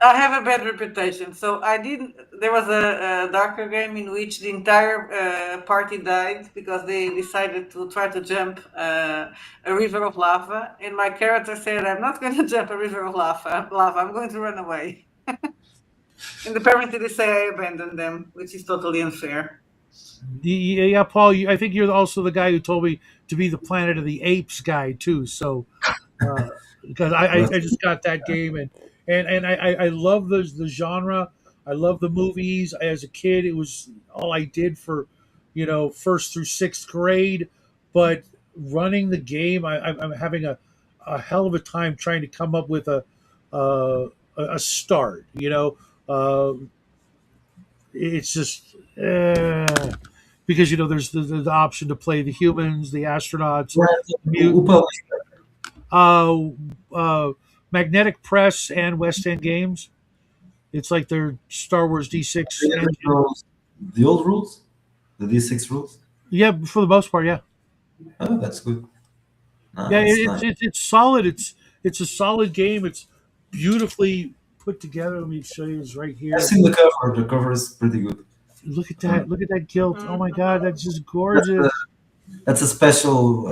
I have a bad reputation, so I didn't. There was a darker game in which the entire party died because they decided to try to jump a river of lava, and my character said, "I'm not going to jump a river of lava. Lava. I'm going to run away." And apparently, they say I abandoned them, which is totally unfair. Yeah, Paul. I think you're also the guy who told me to be the Planet of the Apes guy too. So uh, because I just got that game, and I love the genre. I love the movies. As a kid, it was all I did for first through sixth grade. But running the game, I'm having a hell of a time trying to come up with uh, a start. Uh, it's just because there's the option to play the humans, the astronauts, Right. the Who mutants, published uh, uh, Magnetic Press and West End Games. It's like their Star Wars D6 the engine. original, the old rules, the D6 rules? Yeah, for the most part, yeah. Oh, that's good. Yeah, Nice, nice. it's solid. It's a solid game. It's beautifully put together. Let me show you this right I've here. seen the cover. The cover is pretty good. Look at Uh, that! Look at that gilt. Oh my Mhm. God, that's just that's a, gorgeous. that's a special.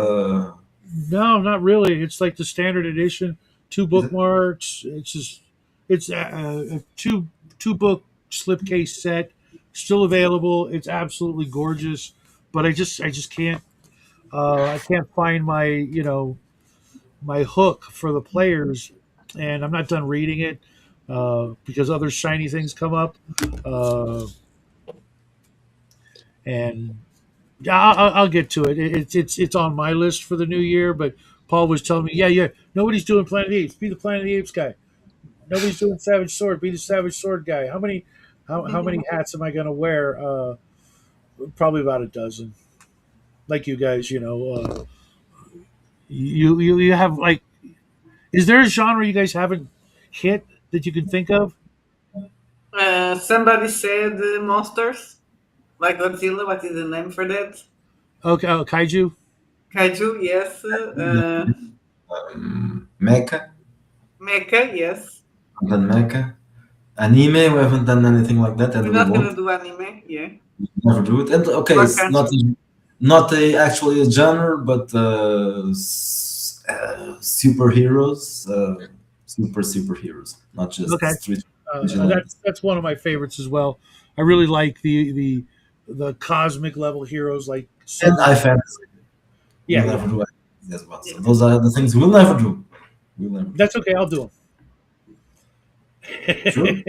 No, not really. It's like the standard edition. Two Is it? bookmarks. It's just it's a two book slipcase set. Still available. It's absolutely gorgeous. But I just can't I can't find my my hook for the players, and I'm not done reading it because other shiny things come up, uh, and yeah, I'll get to it. It's on my list for the new year. But Paul was telling me, yeah, nobody's doing Planet of the Apes. Be the Planet of the Apes guy. Nobody's doing Savage Sword. Be the Savage Sword guy. How many hats am I going to wear? Probably about a dozen. Like you guys, you have like. Is there a genre you guys haven't hit that you can think of? Somebody said monsters, like Godzilla. What is the name for that? Okay, kaiju. Kaiju, yes. Mecha. Mecha, yes. I've done Mecha. Anime. We haven't done anything like that, and We're we not won't gonna do anime, yeah. never do it. And okay, Or it's can't. not a actually a genre, but superheroes, superheroes, not Okay, just street vigilantes. that's one of my favorites as well. I really like the cosmic level heroes like And Superman. high fantasy. Yeah, We'll yeah, never do anything as well. Yeah. So those are the things we'll never do. We'll never do. that's okay. I'll do Sure. them.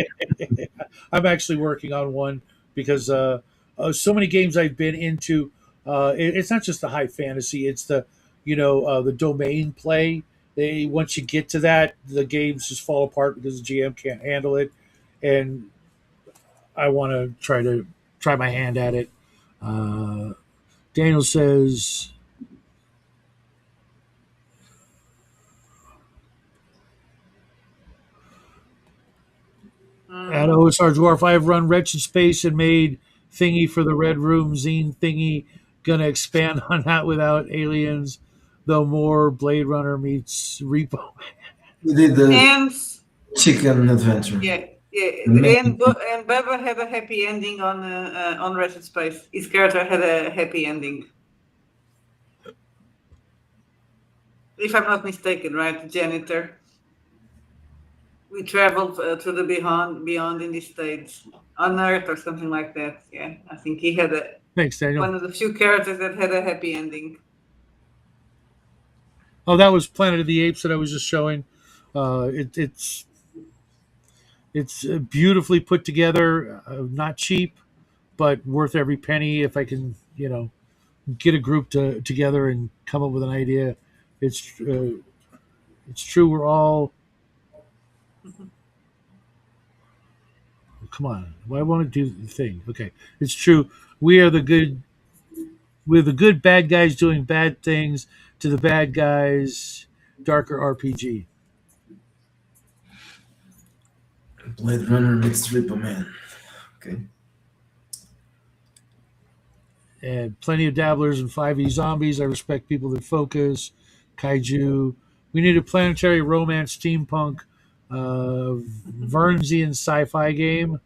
I'm actually working on one because so many games I've been into. It's not just the high fantasy; it's the domain play. They once you get to that, the games just fall apart because the GM can't handle it, and I want to try my hand at it. Uh, Daniel says at Mm. OSR Dwarf, I've run Wretched Space and made thingy for the Red Room zine thingy. Gonna expand on that without aliens, though more Blade Runner meets Repo. We did the And chicken adventure. yeah, yeah. Amazing. And Baba had a happy ending on Ratchet Space. His character had a happy ending, if I'm not mistaken, right? The janitor. We traveled to the beyond in the states on Earth or something like that. Yeah, I think he had Thanks, Daniel. one of the few characters that had a happy ending. Oh, that was Planet of the Apes that I was just showing. It's beautifully put together, not cheap, but worth every penny. If I can, get a group together and come up with an idea, it's uh, it's true. We're all come on. Why won't it do the thing? Okay, it's true. We are the good. We're the good bad guys doing bad things to the bad guys. Darker RPG. Blade Runner meets Repo Man. Okay. And plenty of dabblers in 5e zombies. I respect people that focus. Kaiju. We need a planetary romance steampunk Vernsian sci-fi game.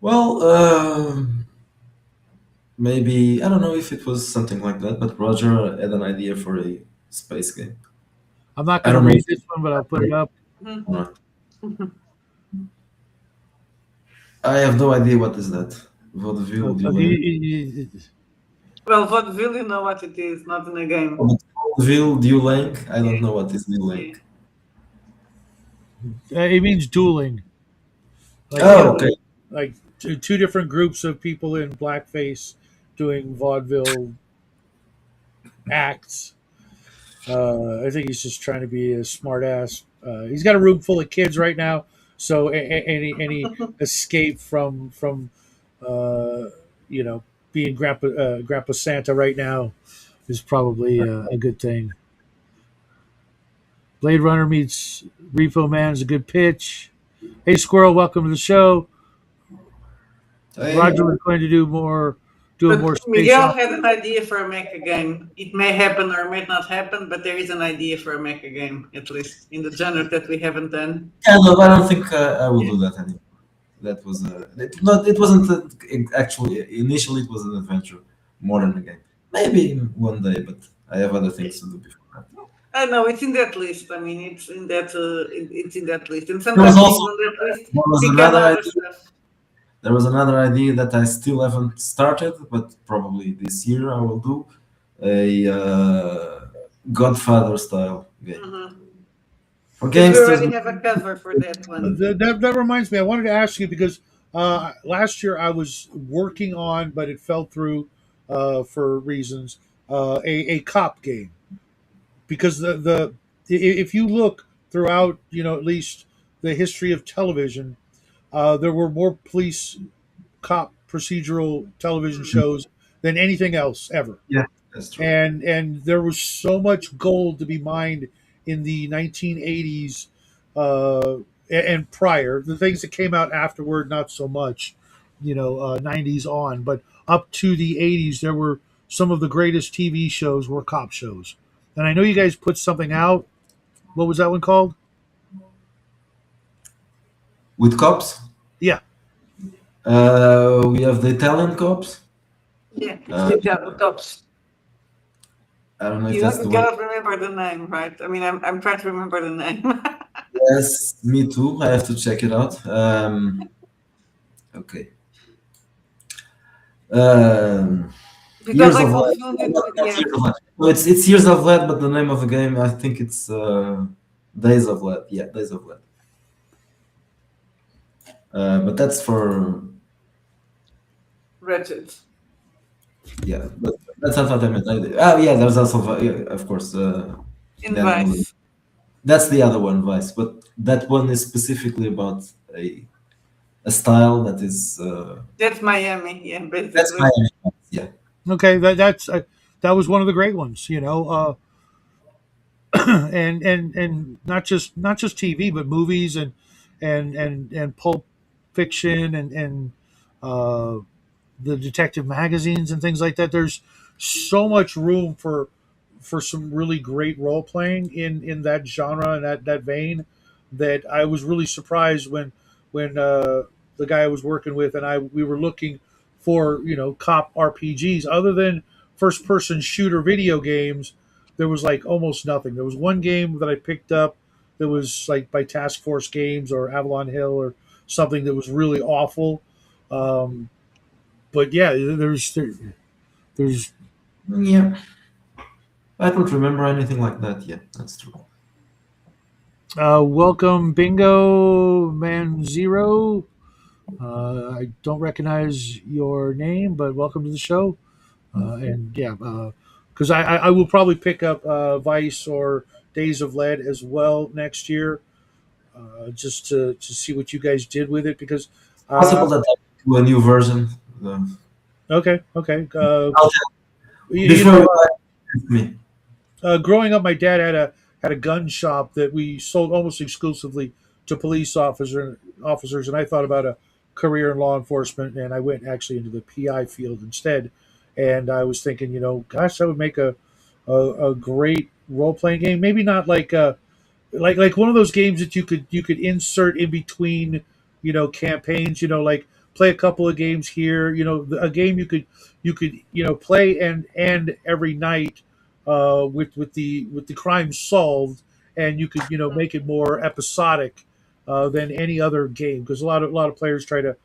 Well, maybe I don't know if it was something like that, but Roger had an idea for a space game. I'm not I going to don't know if read it's this one, but I'll put it up. Mhm. or not. I have no idea what is that. Vaudeville, Uh, Dueling. Well, vaudeville, you know what it is, not in a game. Vaudeville, Dueling. I don't Yeah, know what is Dueling. yeah. it means dueling. Like Oh, okay. like two different groups of people in blackface doing vaudeville acts. I think he's just trying to be a smart ass. He's got a room full of kids right now, so any escape from uh, being Grandpa Santa right now is probably a good thing. Blade Runner meets Repo Man is a good pitch. Hey Squirrel, welcome to the show. Hey, Roger was going to do more do a But more space Miguel on. had an idea for a mecha game. It may happen or may not happen, but there is an idea for a mecha game, at least in the genre that we haven't done. Yeah, no, I don't think I will do that anymore. That was it wasn't actually initially it was an adventure more than a game. Maybe one day, but I have other things to do before that. I know it's in that list. I mean, it's in that it's in that list, and There was sometimes things also on that list there was become another other idea. stuff. There was another idea that I still haven't started, but probably this year I will do a Godfather style game for Because we gangsters. already have a cover for that one. That reminds me. I wanted to ask you because last year I was working on, but it fell through for reasons. A cop game because if you look throughout, at least the history of television, there were more police cop procedural television shows than anything else ever. Yeah, that's true. And there was so much gold to be mined in the 1980s and prior. The things that came out afterward, not so much, 90s on, but up to the 80s, there were some of the greatest TV shows were cop shows. And I know you guys put something out. What was that one called? With cops, Yeah. we have the Italian cops. Yeah, it's Uh, the Java Tops. I don't know if You that's the don't, one. cannot remember the name, right? I mean, I'm trying to remember the name. Yes, me too. I have to check it out. Okay. Um, Because Years I of Lead. confused it with, Not yeah. Years of Lead. No, it's Years of Lead, but the name of the game, I think it's Days of Lead. Yeah, Days of Lead. But that's for Wretched. yeah. But that's not what I meant. Oh yeah, there's also yeah, of course. In The other one. Vice. That's the other one, Vice. But that one is specifically about a style that is That's Miami, yeah, that's basically. my yeah. Okay, that was one of the great ones. And not just TV, but movies and pulp fiction and uh, the detective magazines and things like that. There's so much room for some really great role playing in that genre and that vein that I was really surprised when the guy I was working with and we were looking for cop RPGs other than first person shooter video games. There was like almost nothing. There was one game that I picked up that was like by Task Force Games or Avalon Hill or something that was really awful. But yeah, there's Yeah, I don't remember anything like that yet. That's true. welcome Bingo Man Zero. I don't recognize your name, but welcome to the show. And yeah, because I will probably pick up Vice or Days of Lead as well next year, just to see what you guys did with it. Because Possible uh, that I do a new version. okay, I'll you, you before know, you ask me. growing up, my dad had a gun shop that we sold almost exclusively to police officers, and I thought about a career in law enforcement, and I went actually into the PI field instead. And I was thinking, gosh, that would make a great role playing game. Maybe not like one of those games that you could insert in between campaigns, like play a couple of games here, a game you could play and every night with the crime solved, and you could make it more episodic than any other game, because a lot of players try to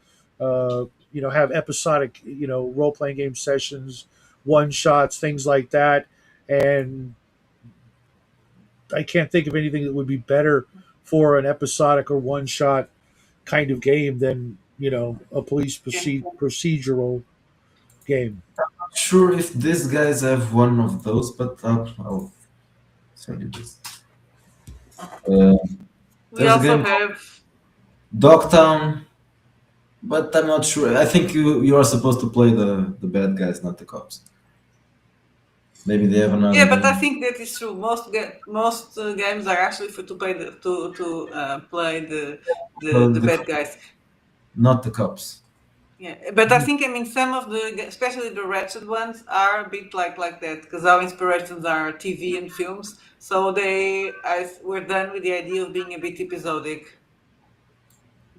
have episodic role playing game sessions, one shots, things like that. And I can't think of anything that would be better for an episodic or one shot kind of game than a police Yeah. procedural game. Not sure if these guys have one of those, but I'll send you this. Uh, We there's a also game called have, Dogtown, but I'm not sure. I think you are supposed to play the bad guys, not the cops. Maybe they have another yeah, but I game. think that is true. Most games are actually for to play play the Well, the bad guys. not the cops. Yeah, but I think, I mean, some of the, especially the wretched ones, are a bit like that because our inspirations are TV and films. So we're done with the idea of being a bit episodic.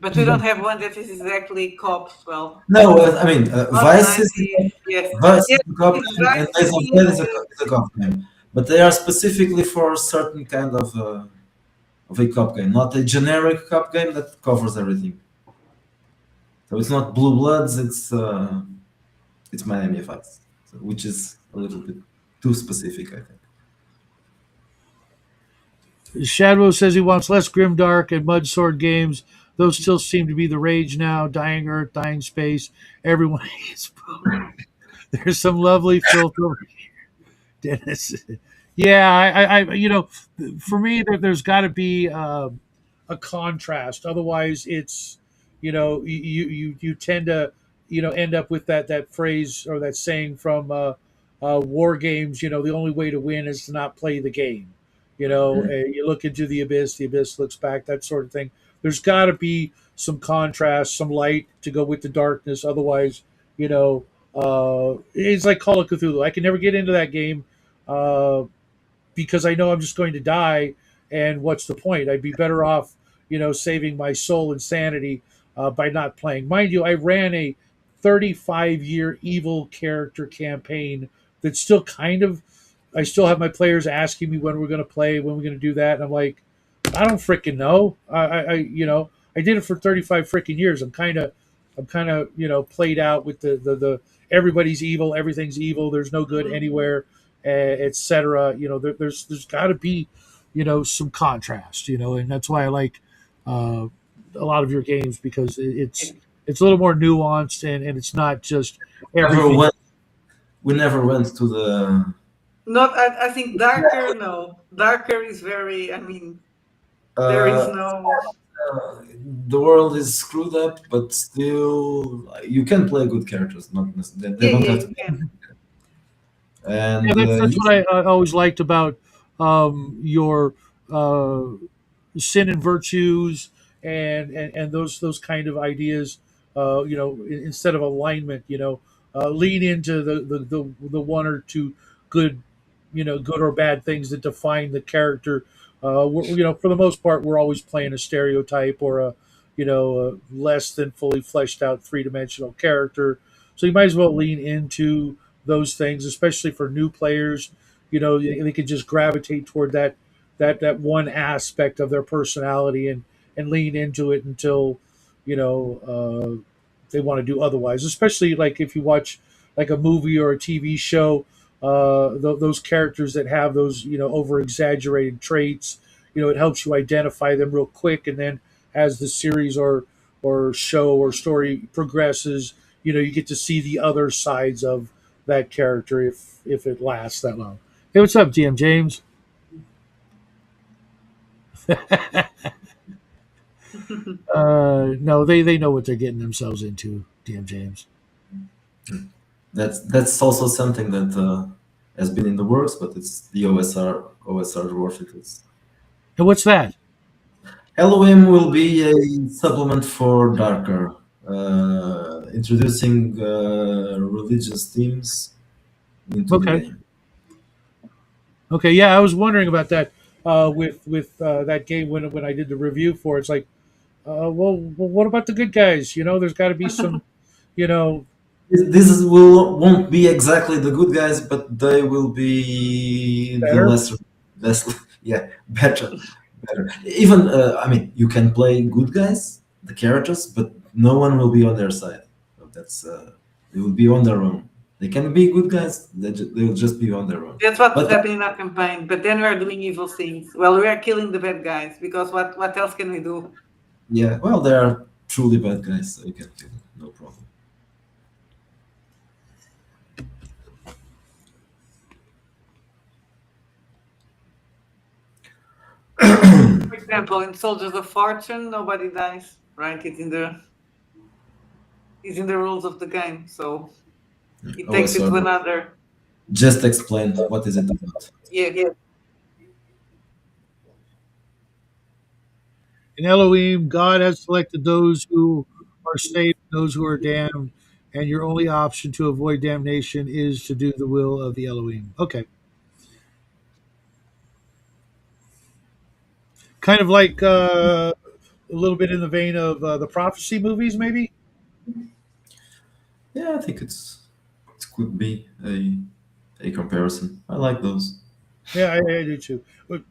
But we don't have one that is exactly cops. Well, No, I mean, not 90. Yes, Vice yes, is a cop it's game, and Vice Days of City. Dead is a cop game. But they are specifically for a certain kind of a cop game, not a generic cop game that covers everything. So it's not Blue Bloods, it's Miami Vice, so, which is a little bit too specific, I think. Shadwo says he wants less grimdark and mud sword games. Those still seem to be the rage now. Dying Earth, Dying Space. Everyone hates both. There's some lovely filter, Dennis. Yeah, for me, there's got to be a contrast. Otherwise, it's you tend to end up with that phrase or that saying from war games. The only way to win is to not play the game. You look into the abyss looks back, that sort of thing. There's got to be some contrast, some light to go with the darkness. Otherwise, it's like Call of Cthulhu. I can never get into that game. Because I know I'm just going to die. And what's the point? I'd be better off, saving my soul and sanity by not playing. Mind you, I ran a 35-year evil character campaign that's still kind of. I still have my players asking me when we're going to play, when we're going to do that, and I'm like, I don't freaking know. I did it for 35 freaking years. I'm kind of played out with the everybody's evil, everything's evil. There's no good anywhere, etc. There's got to be some contrast. And that's why I like uh, a lot of your games because it's a little more nuanced and it's not just Never everything. went, we never went to the. Not, I think darker. No, darker is very. I mean, there is Uh, no. the world is screwed up, but still, you can play good characters. Not necessarily, they Yeah, don't yeah, have you to be. can. Yeah, And that's what I always liked about your uh, sin and virtues and those kind of ideas. Instead of alignment, lean into the one or two good, good or bad things that define the character. For the most part, we're always playing a stereotype or a less than fully fleshed out three dimensional character. So you might as well lean into those things, especially for new players. They could just gravitate toward that one aspect of their personality and lean into it until they want to do otherwise. Especially like if you watch like a movie or a TV show, those characters that have those over exaggerated traits, it helps you identify them real quick, and then as the series or show or story progresses, you get to see the other sides of that character if it lasts that long. Hey, what's up, DM James? No, they know what they're getting themselves into, DM James. that's also something that has been in the works, but it's the OSR worth it. And what's that? Halloween will be a supplement for Darker, introducing religious themes into the Okay, game. okay, yeah, I was wondering about that with that game when I did the review for it. It's like, well, what about the good guys? There's got to be some, you know, Won't be exactly the good guys, but they will be the better. less yeah, better. Even I mean, you can play good guys, the characters, but no one will be on their side. So that's they will be on their own. They can be good guys. They will just be on their own. That's what was But happening in our campaign. But then we are doing evil things. Well, we are killing the bad guys because what else can we do? yeah, well, they are truly bad guys, so you can kill them, no problem. For example, in Soldiers of Fortune, nobody dies, right? It's in the rules of the game, so it Oh, takes it to sorry. another. Just explain what is it about. Yeah, In Elohim, God has selected those who are saved, those who are damned, and your only option to avoid damnation is to do the will of the Elohim. Okay, kind of like a little bit in the vein of the prophecy movies, maybe. Yeah, I think it could be a comparison. I like those. Yeah, I do too. But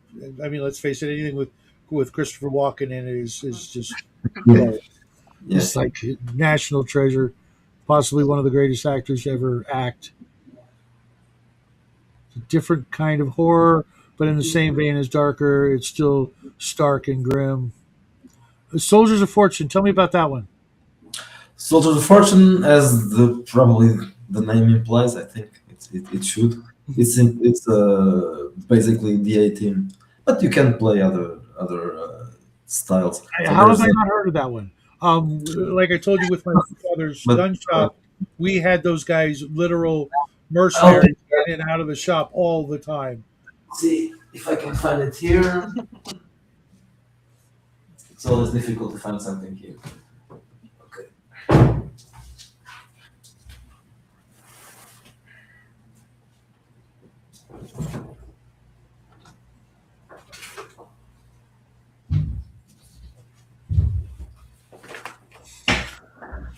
I mean, let's face it, anything with Christopher Walken in it is just Yeah, oh, yeah. it's like national treasure, possibly one of the greatest actors to ever act. It's a different kind of horror, but in the same vein as darker. It's still stark and grim. Soldiers of Fortune. Tell me about that one. Soldiers of Fortune, as the probably the name implies, I think it should. It's basically the A team, but you can play other styles. So How have there's I not heard of that one? Like I told you, with my father's but gun shop, we had those guys, literal okay. mercenaries, in and out of the shop all the time. See if I can find it here. It's always difficult to find something here. Okay.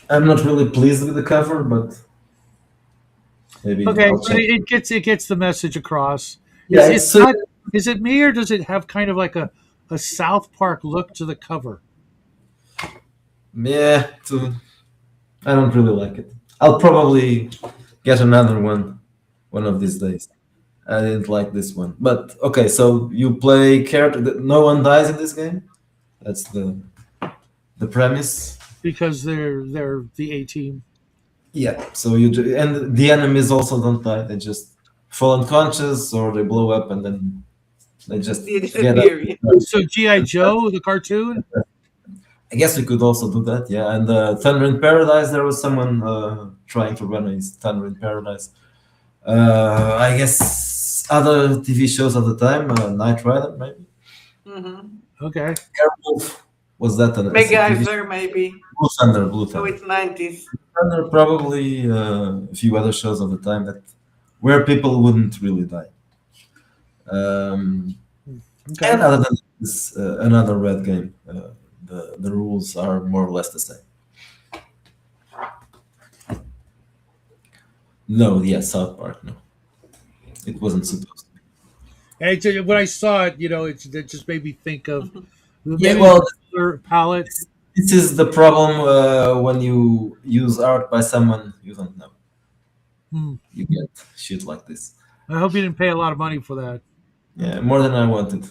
I'm not really pleased with the cover, but maybe Okay, I'll but check. it gets the message across. Yeah, It's it's not. Is it me, or does it have kind of like a South Park look to the cover? yeah. I don't really like it. I'll probably get another one of these days. I didn't like this one, but okay. So you play character. No one dies in this game. That's the premise. Because they're the A team. Yeah. So and the enemies also don't die. They just fall unconscious or they blow up and then they just They get up. disappear. Yeah. So GI Joe, the cartoon. I guess we could also do that. Yeah. And Thunder in Paradise. There was someone trying to run a Thunder in Paradise. I guess other TV shows at the time. Knight Rider, maybe. Hmm. Okay. Werewolf. Was that a TV show? MacGyver, maybe. Blue Thunder. Blue Oh, Thunder. it's 90s. And there are probably a few other shows of the time that where people wouldn't really die. Um, Okay. and other than this, another red game. The rules are more or less the same. No, yeah, South Park. No, it wasn't supposed to. And I tell you, when I saw it, it just made me think of Yeah, maybe the well, color palette. this is the problem when you use art by someone you don't know. Hmm. You get shit like this. I hope you didn't pay a lot of money for that. Yeah, more than I wanted.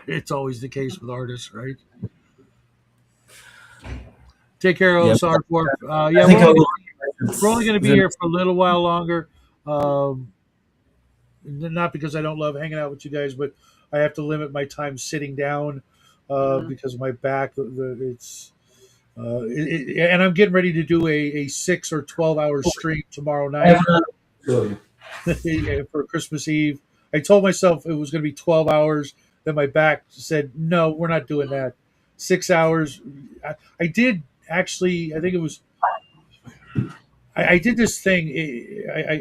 It's always the case with artists, right? Take care, Yeah, Osar. Yeah, I think I will. we're only going to be here for a little while longer. Um, not because I don't love hanging out with you guys, but I have to limit my time sitting down Hmm. because of my back. And I'm getting ready to do a 6 or 12 hour stream tomorrow I have night another show you. for Christmas Eve. I told myself it was going to be 12 hours. Then my back said, no, we're not doing that. 6 hours. I did actually, I think it was, I did this thing.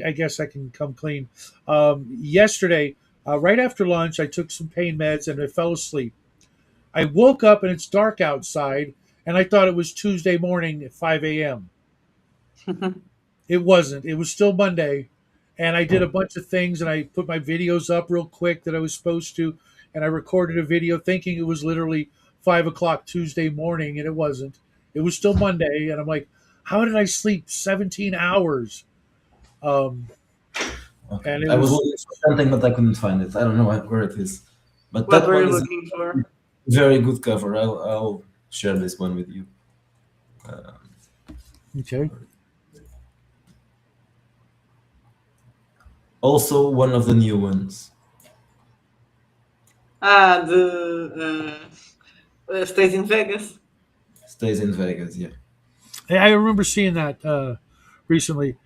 I guess I can come clean. Yesterday, right after lunch, I took some pain meds and I fell asleep. I woke up and it's dark outside, and I thought it was Tuesday morning at 5 a.m. It wasn't. It was still Monday, and I did a bunch of things, and I put my videos up real quick that I was supposed to, and I recorded a video thinking it was literally 5 o'clock Tuesday morning, and it wasn't. It was still Monday, and I'm like, how did I sleep 17 hours? Um, Okay. and it I was was looking for something, but I couldn't find it. I don't know where it is. But What that were one you is looking for? a very good cover. I'll share this one with you. okay. Also, one of the new ones The Stays in Vegas. stays in Vegas. Yeah, I remember seeing that recently.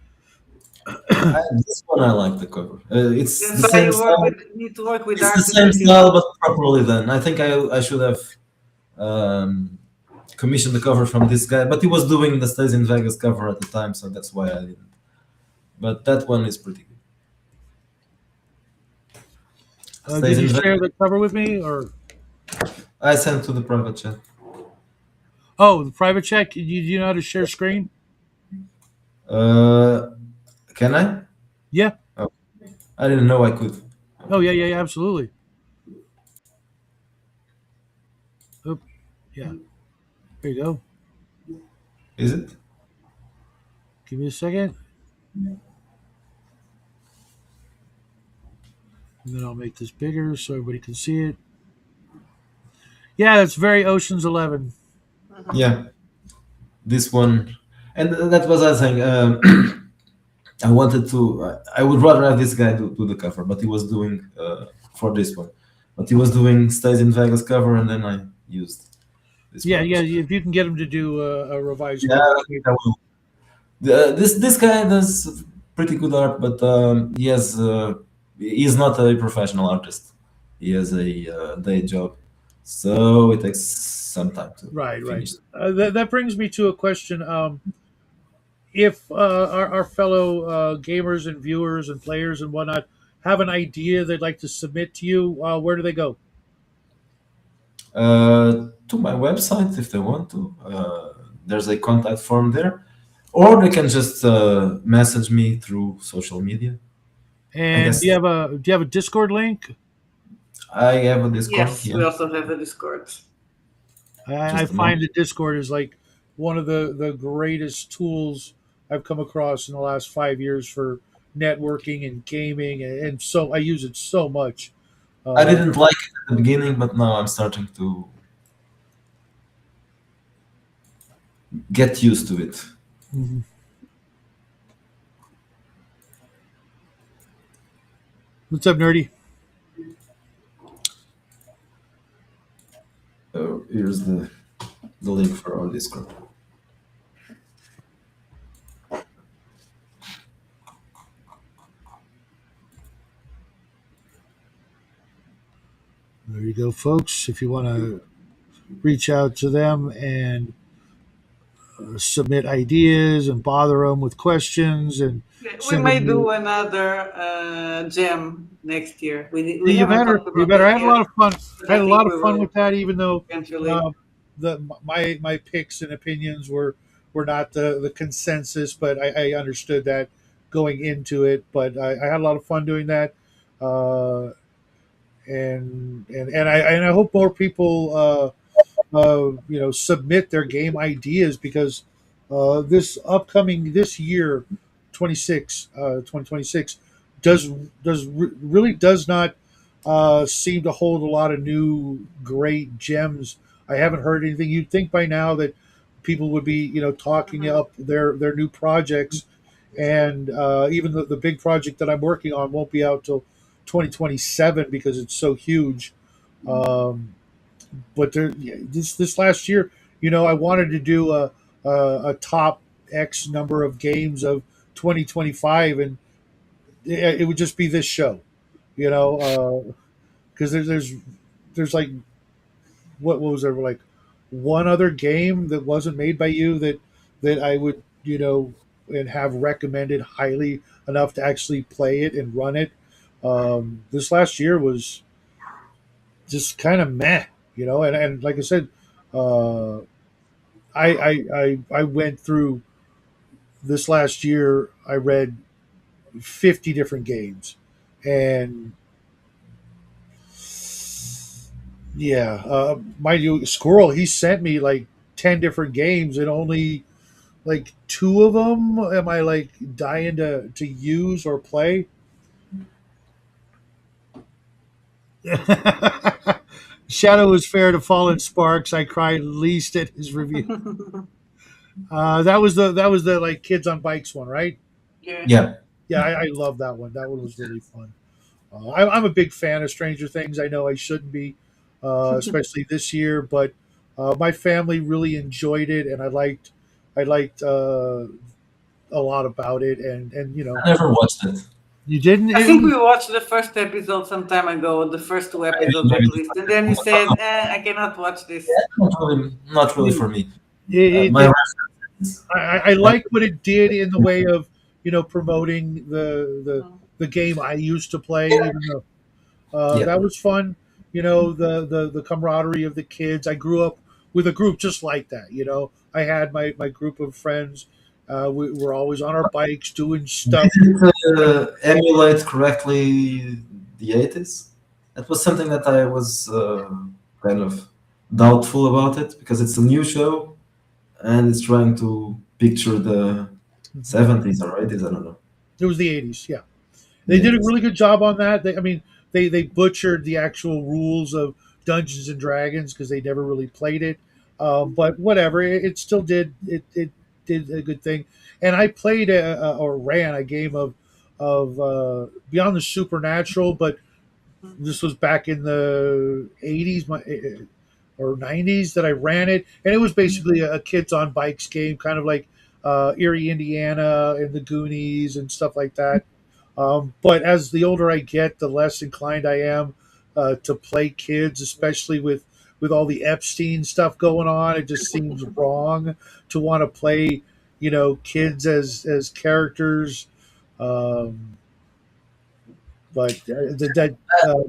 this one I like the cover. It's That's the why same you style. need to work with It's the artists same that you style, love. but properly done. I think I should have um, commissioned the cover from this guy, but he was doing the Stays in Vegas cover at the time, so that's why I didn't. But that one is pretty good. Stays Did you in share Vegas. the cover with me, or I sent to the private chat. oh, the private chat? Do you know how to share screen? Uh, can I? Yeah. Oh, I didn't know I could. Oh, yeah, yeah, yeah, absolutely. Oh, yeah. There you go. Is it? Give me a second, and then I'll make this bigger so everybody can see it. Yeah, it's very Ocean's 11. Mhm. Yeah, this one, and that was I saying. I wanted to. I would rather have this guy do the cover, but he was doing for this one. But he was doing Stays in Vegas cover, and then I used this Yeah, private yeah. chat. If you can get him to do a revised Yeah, cover, I think I will. This guy does pretty good art, but he's not a professional artist. He has a day job, so it takes some time to right, right. finish. That brings me to a question. If our fellow gamers and viewers and players and whatnot have an idea they'd like to submit to you, where do they go? To my website if they want to. There's a contact form there, or they can just message me through social media. I And guess do you have a Discord link? I have a Discord. Yes, Yeah, we also have a Discord. I just a moment. find that Discord is like one of the greatest tools I've come across in the last 5 years for networking and gaming, and so I use it so much. I Uh, didn't like it at the beginning, but now I'm starting to get used to it. mhm. What's up, nerdy? Here's the link for our Discord. There you go, folks. If you want to reach out to them and submit ideas and bother them with questions and Yeah, we send may them do your. another gem next year. We You haven't better, talked you about better. I that had a yet, lot of fun. but I I had a think lot of we fun with will that, even though eventually. uh, my picks and opinions were not the consensus, but I understood that going into it. But I had a lot of fun doing that, uh, and I hope more people submit their game ideas because this year 2026 does really does not seem to hold a lot of new great gems. I haven't heard anything. You'd think by now that people would be talking Mhm. up their new projects, and even the big project that I'm working on won't be out till 2027 because it's so huge. um, but this last year, I wanted to do a top X number of games of 2025, and it would just be this show, because there's like what was there like one other game that wasn't made by you that I would and have recommended highly enough to actually play it and run it. This last year was just kind of meh, and like I said, uh, I went through this last year. I read 50 different games, and yeah, mind you, Squirrel he sent me like 10 different games, and only like two of them am I like dying to use or play. Shadow is fair to Fallen Sparks. I cried least at his review. That was the like kids on bikes one, right? Yeah. Yeah, Yeah, I love that one. That one was really fun. I'm a big fan of Stranger Things. I know I shouldn't be, especially this year, but my family really enjoyed it, and I liked a lot about it, and I never watched it. You didn't? I think we watched the first episode some time ago, the first two episodes at Maybe least, and then you said, I cannot watch this. not really for me. My it, reference. I like what it did in the way of promoting the game I used to play. Even though Yeah, that was fun, the camaraderie of the kids. I grew up with a group just like that. I had my group of friends. We were always on our bikes doing stuff. did it emulate correctly the 80s? That was something that I was kind of doubtful about it because it's a new show and it's trying to picture the 70s or 80s. I don't know. It was the '80s, yeah. They The did a 80s. really good job on that. I mean, they butchered the actual rules of Dungeons and Dragons because they never really played it. But whatever, it still did did a good thing. And I played or ran a game of Beyond the Supernatural, but this was back in the '80s or '90s that I ran it, and it was basically a kids on bikes game, kind of like Erie, Indiana, and the Goonies and stuff like that. But as the older I get, the less inclined I am to play kids, especially with all the Epstein stuff going on. It just seems wrong to want to play, kids as characters. Um, but that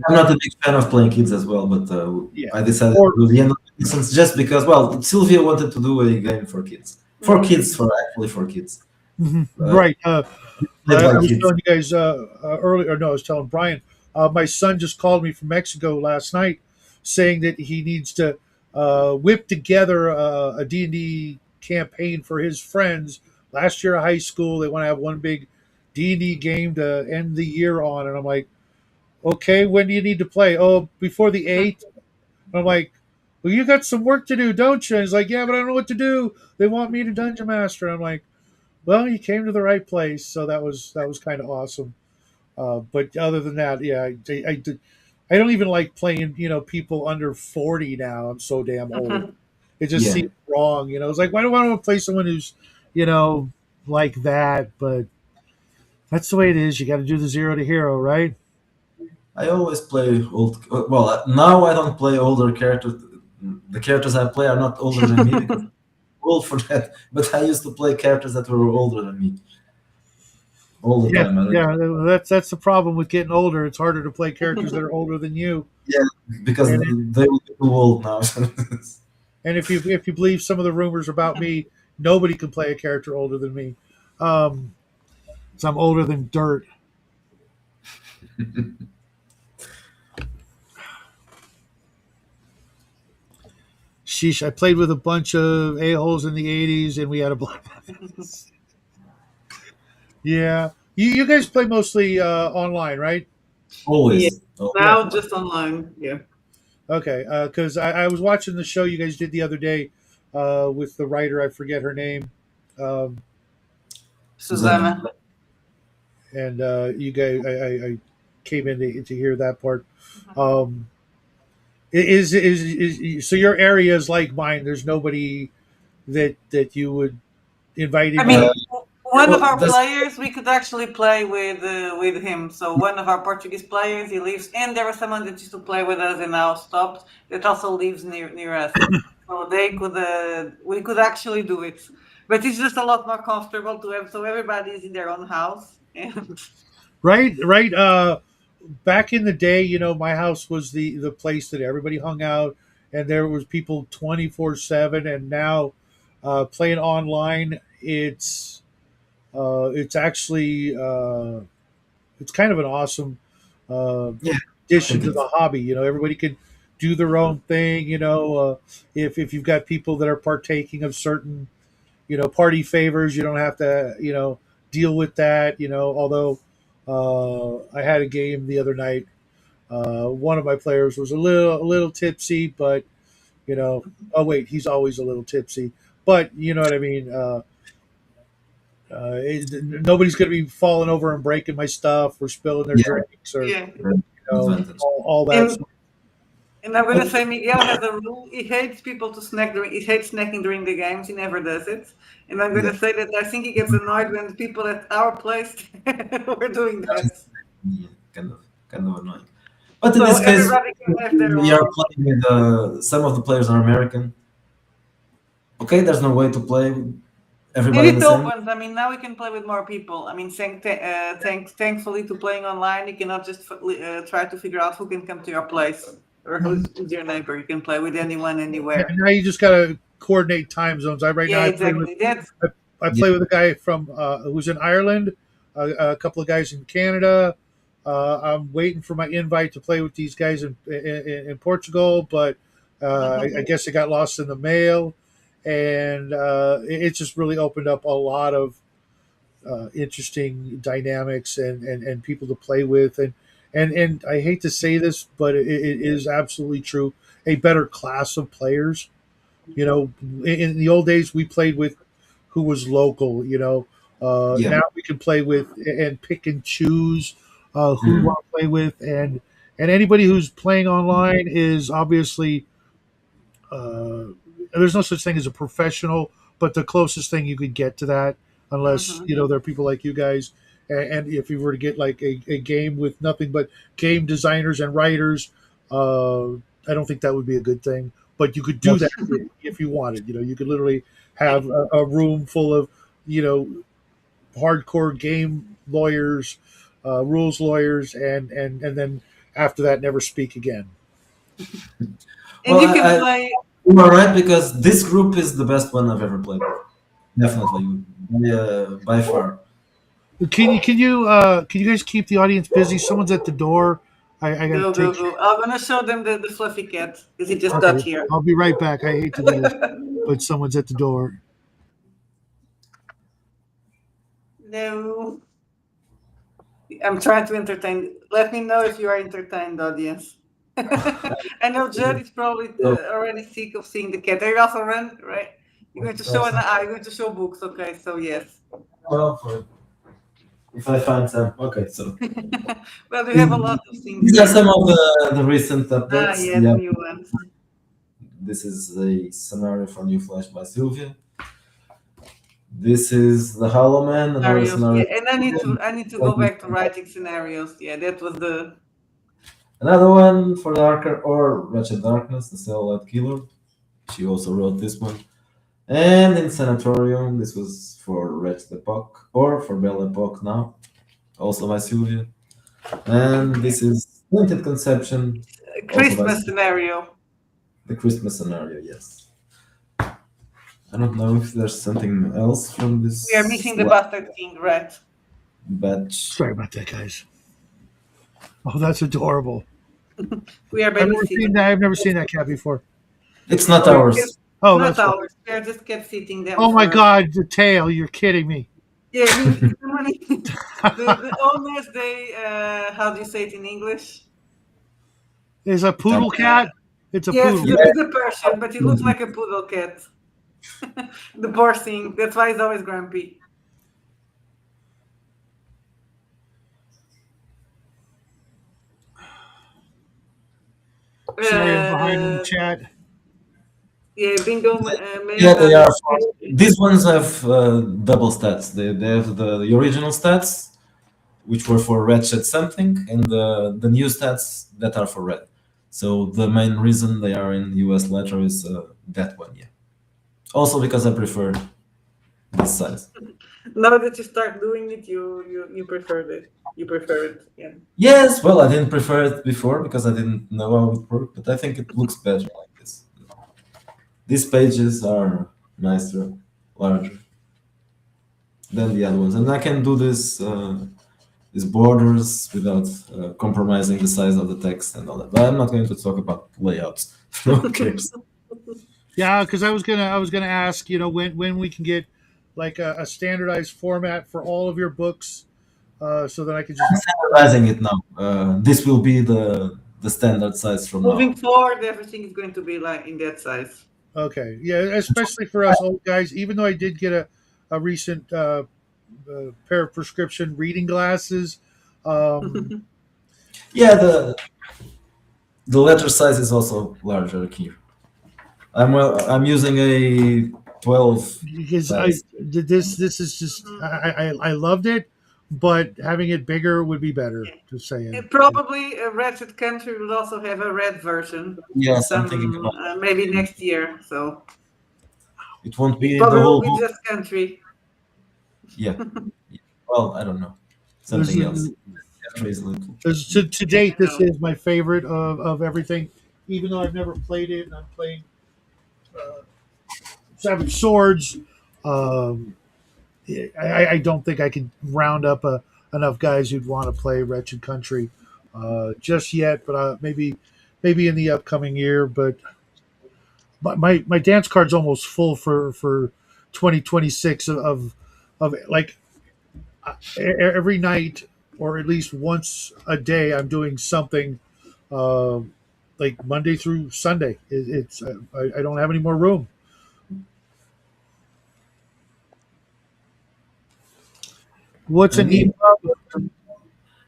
I'm not a big fan of playing kids as well, but yeah, I decided to or do the end of innocence just because, well, Sylvia wanted to do a game for kids. For kids, for kids. Mhm. Uh, Right. Played I by was kids. telling you guys earlier. No, I was telling Brian. My son just called me from Mexico last night, saying that he needs to whip together a D&D campaign for his friends. Last year of high school, they want to have one big D&D game to end the year on, and I'm like, okay, when do you need to play? Oh, before the 8th. I'm like, well, you got some work to do, don't you? And he's like, yeah, but I don't know what to do. They want me to dungeon master. I'm like, well, you came to the right place, so that was kind of awesome. But other than that, yeah, I don't even like playing people under 40 now. I'm so damn old. It just Yeah, seems wrong. It's like why do I want to play someone who's you know like that? But that's the way it is. You got to do the zero to hero, right? I always play old. Well, now I don't play older characters. The characters I play are not older than me because I'm old for that. But I used to play characters that were older than me all the Yeah, time. I don't, yeah. That's the problem with getting older. It's harder to play characters that are older than you. yeah, because And they will be too old now. and if you believe some of the rumors about me, nobody can play a character older than me. Um, so I'm older than dirt. Sheesh, I played with a bunch of a-holes in the '80s, and we had a black. Yeah, you guys play mostly online, right? Yeah. Always. Oh, Yeah. Now just online. Yeah. Okay, because I was watching the show you guys did the other day with the writer. I forget her name, um, Susanna. Susanna. and you guys, I came in to hear that part. Um, so your area is like mine. There's nobody that you would invite I in mean, your. one of Well, our that's players, we could actually play with him. So one of our Portuguese players, he lives, and there was someone that used to play with us and now stopped. That also lives near us. So we could actually do it, but it's just a lot more comfortable to have. So everybody is in their own house, and Right. Back in the day, my house was the place that everybody hung out, and there was people 24/7. And now, playing online, it's actually it's kind of an awesome uh, yeah. I addition think to it's the hobby. Everybody can do their own thing. If you've got people that are partaking of certain party favors, you don't have to deal with that. Although I had a game the other night. One of my players was a little tipsy, but oh wait, he's always a little tipsy. But you know what I mean. Nobody's going to be falling over and breaking my stuff or spilling their yeah. drinks or yeah. Advantage. all that. And and I'm gonna say Miguel has a rule. He hates people to snack during. He hates snacking during the games. He never does it. And I'm Yeah. gonna say that I think he gets annoyed when the people at our place were doing that. Yeah, kind of annoying. But in So this case, everybody can have their we are own. playing with some of the players are American. Okay, there's no way to play with And everybody in the it same. opens. I mean, now we can play with more people. I mean, thankfully to playing online, you cannot just try to figure out who can come to your place or who's your neighbor. You can play with anyone, anywhere. Now you just got to coordinate time zones. I right now Yeah, exactly. That's I Yeah. play with a guy from who's in Ireland, a couple of guys in Canada. I'm waiting for my invite to play with these guys in Portugal, but I guess it got lost in the mail, and it's just really opened up a lot of interesting dynamics and people to play with, and I hate to say this, but it is absolutely true. A better class of players. You know, in the old days, we played with who was local. Yeah. Now we can play with and pick and choose who we Mhm. want to play with, and anybody who's playing online is obviously uh, there's no such thing as a professional, but the closest thing you could get to that, unless Mhm. there are people like you guys, and if you were to get like a game with nothing but game designers and writers, I don't think that would be a good thing. But you could do that if you wanted. You could literally have a room full of you know hardcore game lawyers, rules lawyers, and then after that, never speak again. And Well, you can play. you are right because this group is the best one I've ever played with. Definitely, by far. Can you guys keep the audience busy? Someone's at the door. I gotta Go, go, take. go. I'm gonna show them the fluffy cat because he just got Okay, here. I'll be right back. I hate to do this, but someone's at the door. No, I'm trying to entertain. Let me know if you are entertained, audience. I know Judd is probably So, already sick of seeing the cat. Are you also run, right? You're going to show an eye. You're going to show books. Okay, so yes. well, if I find some, okay. So Well, we have a these lot of things these are here. some of the recent Ah, updates. yeah, the Yeah, new ones. this is a scenario for New Flash by Sylvia. This is the Hollow Man, another Scenarios. Yeah, scenario. and I need to go back to writing scenarios. Yeah, that was the. Another one for Darker or Wretched Darkness, the Satellite Killer. She also wrote this one. And in Sanatorium, this was for Wretched Epoch or for Belle Epoch now, also by Sylvia. And this is Pointed Conception, also by Christmas scenario. the Christmas scenario, yes. I don't know if there's something else from We are this missing the bastard king, right? batch. Sorry about that, guys. Oh, that's adorable. We are babysitting. I've never seen that cat before. It's not Oh, it's just ours. Oh, not that's right. ours. We are just kept sitting them Oh my for. God, the tail! You're kidding me. Yeah, I mean, somebody, the owners, how do you say it in English? Is a poodle cat? It's a Yes, poodle. it's a Persian, but he looks like a poodle cat. The poor thing. That's why he's always grumpy. Sorry, I'm behind in the Uh, chat. yeah, bingo. Yeah, they are. Man, These ones have double stats. They have the original stats, which were for Ratchet something, and the new stats that are for Red. So the main reason they are in US letter is that one, yeah. Also because I prefer this size. now that you start doing it, you prefer it. You prefer it. Yeah. Yes, well, I didn't prefer it before because I didn't know how it worked, but I think it looks better like this. These pages are nicer, larger than the other ones, and I can do these borders without compromising the size of the text and all that. But I'm not going to talk about layouts. No cares. Yeah, because I was gonna ask, when we can get like a standardized format for all of your books, so that I could just. Standardizing it now. This will be the standard size from now Moving on. forward, everything is going to be like in that size. Okay, yeah, especially for us old guys. Even though I did get a recent pair of prescription reading glasses, um, Yeah, the letter size is also larger here. I'm using a 12 because size. this is just I loved it, but having it bigger would be better. Just saying. And probably Ratchet Country will also have a red version, Yes, I'm thinking some about maybe it. next year. So It won't be the probably will whole be book. just country. Yeah. Well, I don't know. This Something else. is, Country is little. to date, I this know. is my favorite of everything. Even though I've never played it, and I'm playing Savage Swords. Um, I don't think I can round up enough guys who'd want to play Wretched Country just yet, but maybe in the upcoming year. But my dance card's almost full for 2026 of like every night or at least once a day I'm doing something um, like Monday through Sunday. It's I don't have any more room. What's an An EPUB?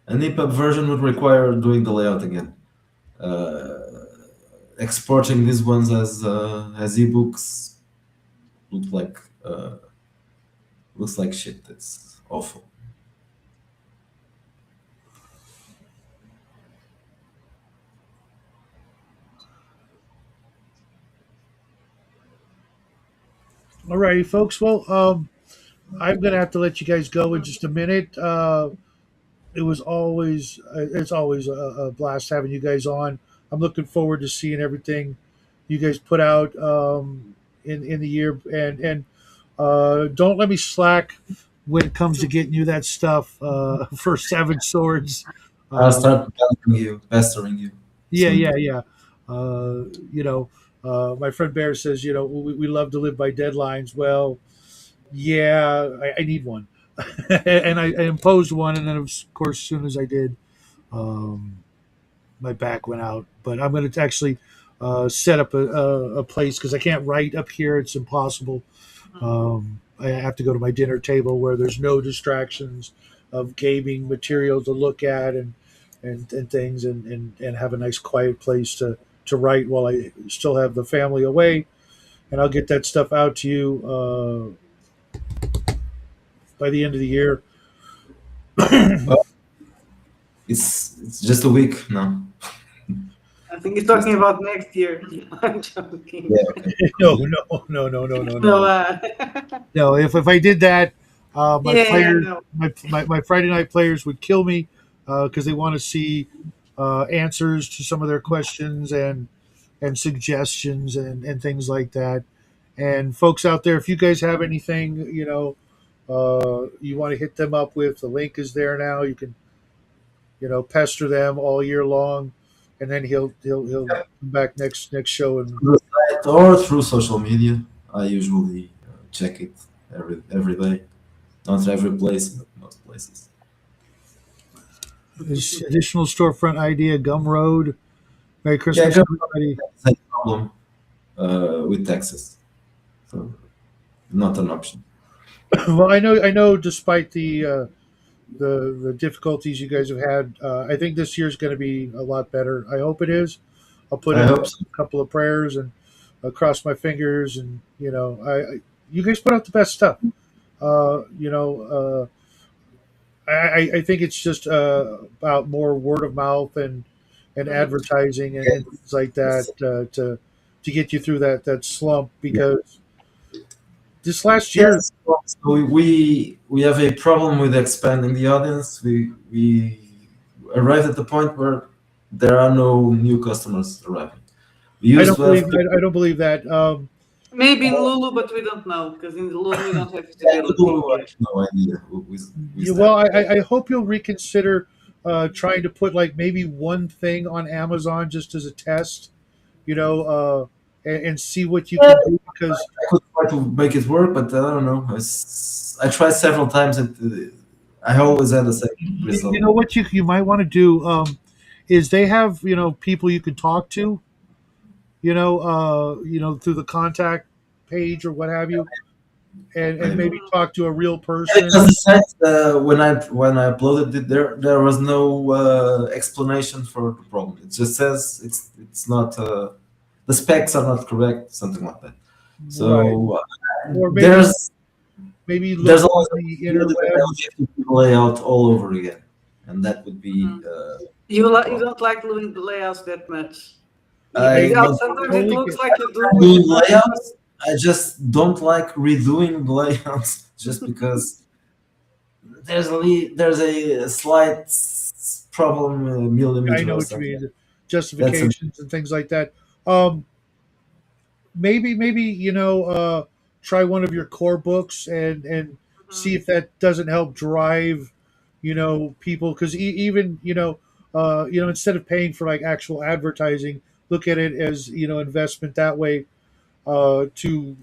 an EPUB version would require doing the layout again. Uh, Exporting these ones as ebooks look like looks like shit. It's awful. All righty, folks. Well, I'm gonna have to let you guys go in just a minute. It's always a blast having you guys on. I'm looking forward to seeing everything you guys put out in the year, and don't let me slack when it comes to getting you that stuff for Savage Swords. I'll Uh, start pestering you yeah, soon. yeah, yeah. Uh, you know, my friend Bear says, we love to live by deadlines. Well, yeah, I need one, and I imposed one, and then of course, as soon as I did, um, my back went out. But I'm going to actually set up a place because I can't write up here; it's impossible. I have to go to my dinner table where there's no distractions of gaming material to look at and things, and have a nice quiet place to write while I still have the family away. And I'll get that stuff out to you by the end of the year. Well, it's just a week now. I think he's Just talking about next year. I'm joking. yeah. Okay. No, no, no, no, no, no, No, no. No, if I did that, my yeah, players, no. my Friday night players would kill me because they want to see answers to some of their questions and suggestions and things like that. And folks out there, if you guys have anything, you want to hit them up with, the link is there now. You can, pester them all year long, and then he'll come back next show and Through the site or through social media. I usually check it every day. Not every place, but most places. this additional storefront idea, Gumroad. Merry Yeah, Christmas, got everybody. same problem with taxes, so not an option. Well, I know. Despite the difficulties you guys have had, I think this year's going to be a lot better. I hope it is. I'll put I in hope so. a couple of prayers and cross my fingers. And you guys put out the best stuff. I think it's just about more word of mouth and advertising and things like that Yes. to get you through that slump because this last year. Yes. So we have a problem with expanding the audience. We arrived at the point where there are no new customers arriving. We I used don't to believe have I, I don't believe that. Maybe in Lulu, but we don't know because in Lulu we don't have visibility people. I yet. have no idea who is Well, that. I hope you'll reconsider trying to put like maybe one thing on Amazon just as a test, and see what you Yeah, can do because I could try to make it work, but I don't know. I tried several times and I always had the same you result. know what you might want to do is they have people you can talk to, through the contact page or what have you, and Maybe. maybe talk to a real Yeah, person. because the site when I uploaded it, there was no explanation for the problem. It just says it's not the specs are not correct, something like that. Right. So Or maybe there's maybe look There's on always a the possibility that interwebs. they'll give you the layout all over again, and that would be Mhm. a You problem. don't like doing the layouts that much. I I Yeah, don't sometimes it totally looks get. like you do I'm when you doing start. layouts. I just don't like redoing the layouts just because there's a slight problem, a I millimeter know or what you something. mean. That's a Justifications and things like that. Um, maybe try one of your core books and see Mhm. if that doesn't help drive people, because even instead of paying for like actual advertising, look at it as investment that way, to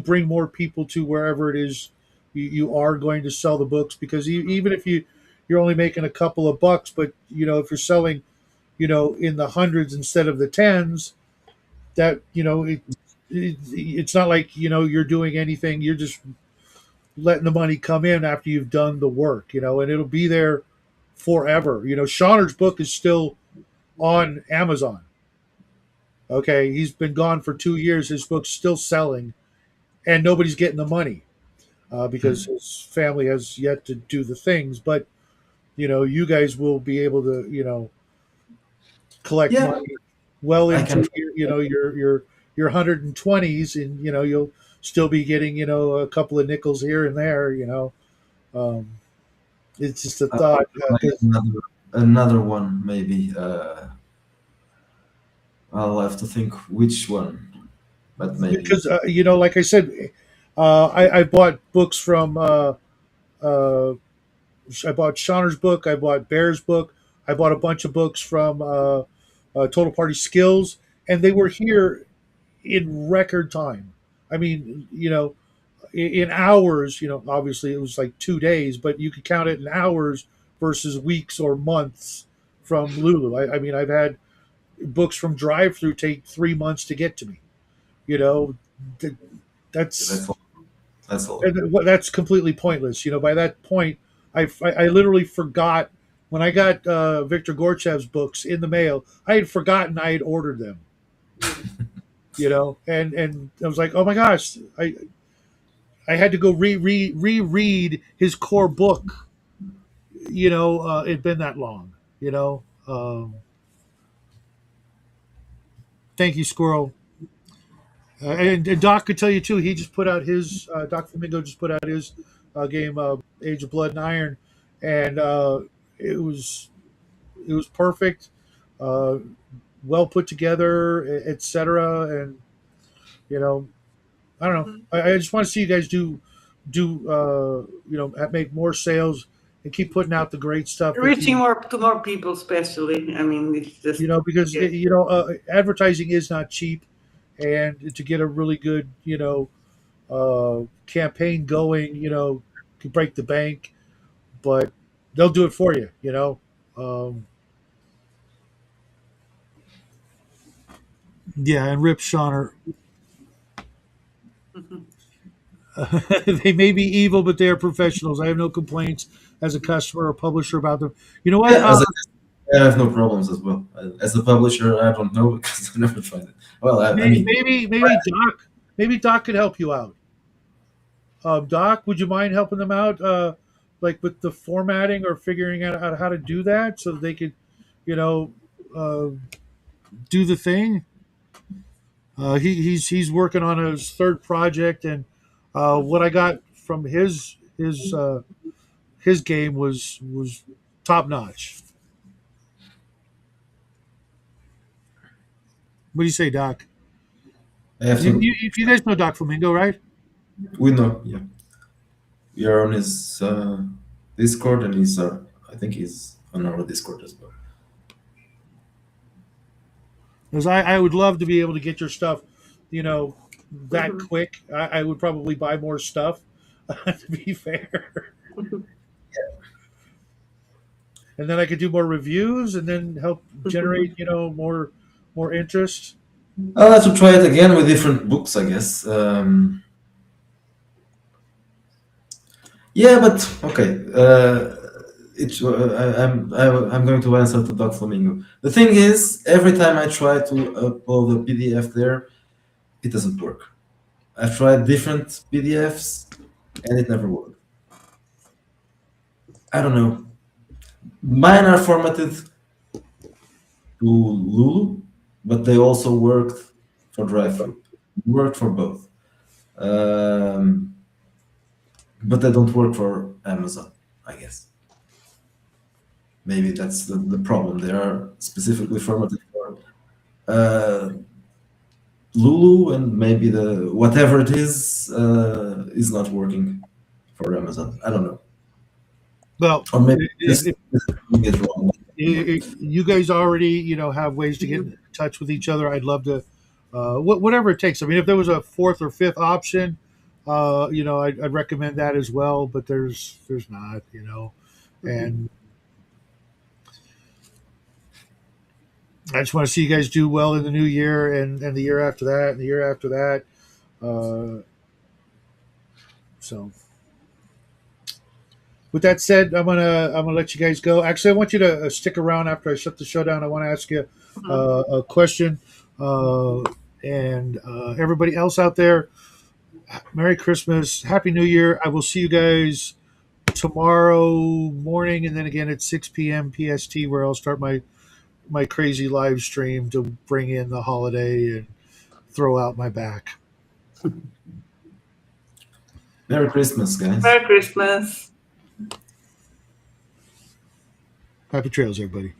bring more people to wherever it is you are going to sell the books, because even if you're only making a couple of bucks, but if you're selling in the hundreds instead of the tens, that it's not like you're doing anything. You're just letting the money come in after you've done the work, and it'll be there forever. Shauner's book is still on Amazon. Okay, he's been gone for 2 years. His book's still selling, and nobody's getting the money, because Hmm. his family has yet to do the things. But you guys will be able to collect Yeah, money well I can. into your 120s, and you'll still be getting a couple of nickels here and there. Um, it's just a I'll thought, try because another one maybe. I'll have to think which one, but maybe. like I said, I bought books from uh, I bought Shauner's book, I bought Bear's book, I bought a bunch of books from Total Party Skills, and they were here in record time. I mean, in hours. Obviously it was like 2 days, but you could count it in hours versus weeks or months from Lulu. I mean, I've had books from drive through take 3 months to get to me. You know, th- That's that's all. That's all. that's completely pointless. By that point, I literally forgot when I got Victor Gorchev's books in the mail. I had forgotten I had ordered them. Mhm. And I was like, oh my gosh, I had to go reread his core book. It'd been that long. Thank you, Squirrel. And Doc could tell you too. He just put out his Doc Flamingo just put out his game, Age of Blood and Iron, and it was it was perfect, uh, well put together, etc. And you know, I don't know. Mhm. I just want to see you guys do make more sales and keep putting out the great stuff that Reaching you more to more people, especially. I mean, it's just because yeah. advertising is not cheap, and to get a really good campaign going, could break the bank, but they'll do it for you. Yeah, and Rip Shauner. Mhm. They may be evil, but they are professionals. I have no complaints as a customer or publisher about them. You know what? Yeah, as a I have no problems as well. As a publisher, I don't know because I never tried it. Well, I Maybe, mean, maybe Doc could help you out. Doc, would you mind helping them out, like with the formatting or figuring out how to do that so that they could, you know, uh, do the thing? He's working on his third project, and what I got from his game was top notch. What do you say, Doc? I have to. If you guys know Doc Flamingo, right? We know. Yeah, we are on his Discord, and he's. I think he's on our Discord as well. Because I would love to be able to get your stuff, you know, that Mhm. quick. I would probably buy more stuff, to be fair, and then I could do more reviews and then help generate, more interest. I'll have to try it again with different books, I guess. Yeah, but okay. I'm going to answer to Doc Flamingo. The thing is, every time I try to upload a PDF there, it doesn't work. I've tried different PDFs. and it never worked. I don't know. Mine are formatted to Lulu, but they also worked for drive-through. Worked for both, um, but they don't work for Amazon. I guess maybe that's the problem. They are specifically formatted for Lulu, and maybe the whatever it is not working for Amazon. I don't know, Well, or maybe if, this thing is wrong. you guys already have ways to get in touch with each other, I'd love to whatever it takes. I mean, if there was a fourth or fifth option, I'd recommend that as well, but there's not, and I just want to see you guys do well in the new year, and the year after that, and the year after that. So with that said, I'm gonna let you guys go. Actually, I want you to stick around after I shut the show down. I want to ask you Mhm. a question, uh, and everybody else out there, Merry Christmas, Happy New Year. I will see you guys tomorrow morning, and then again at 6 p.m. PST, where I'll start my crazy live stream to bring in the holiday and throw out my back. Merry Christmas, guys. Merry Christmas. Happy trails, everybody.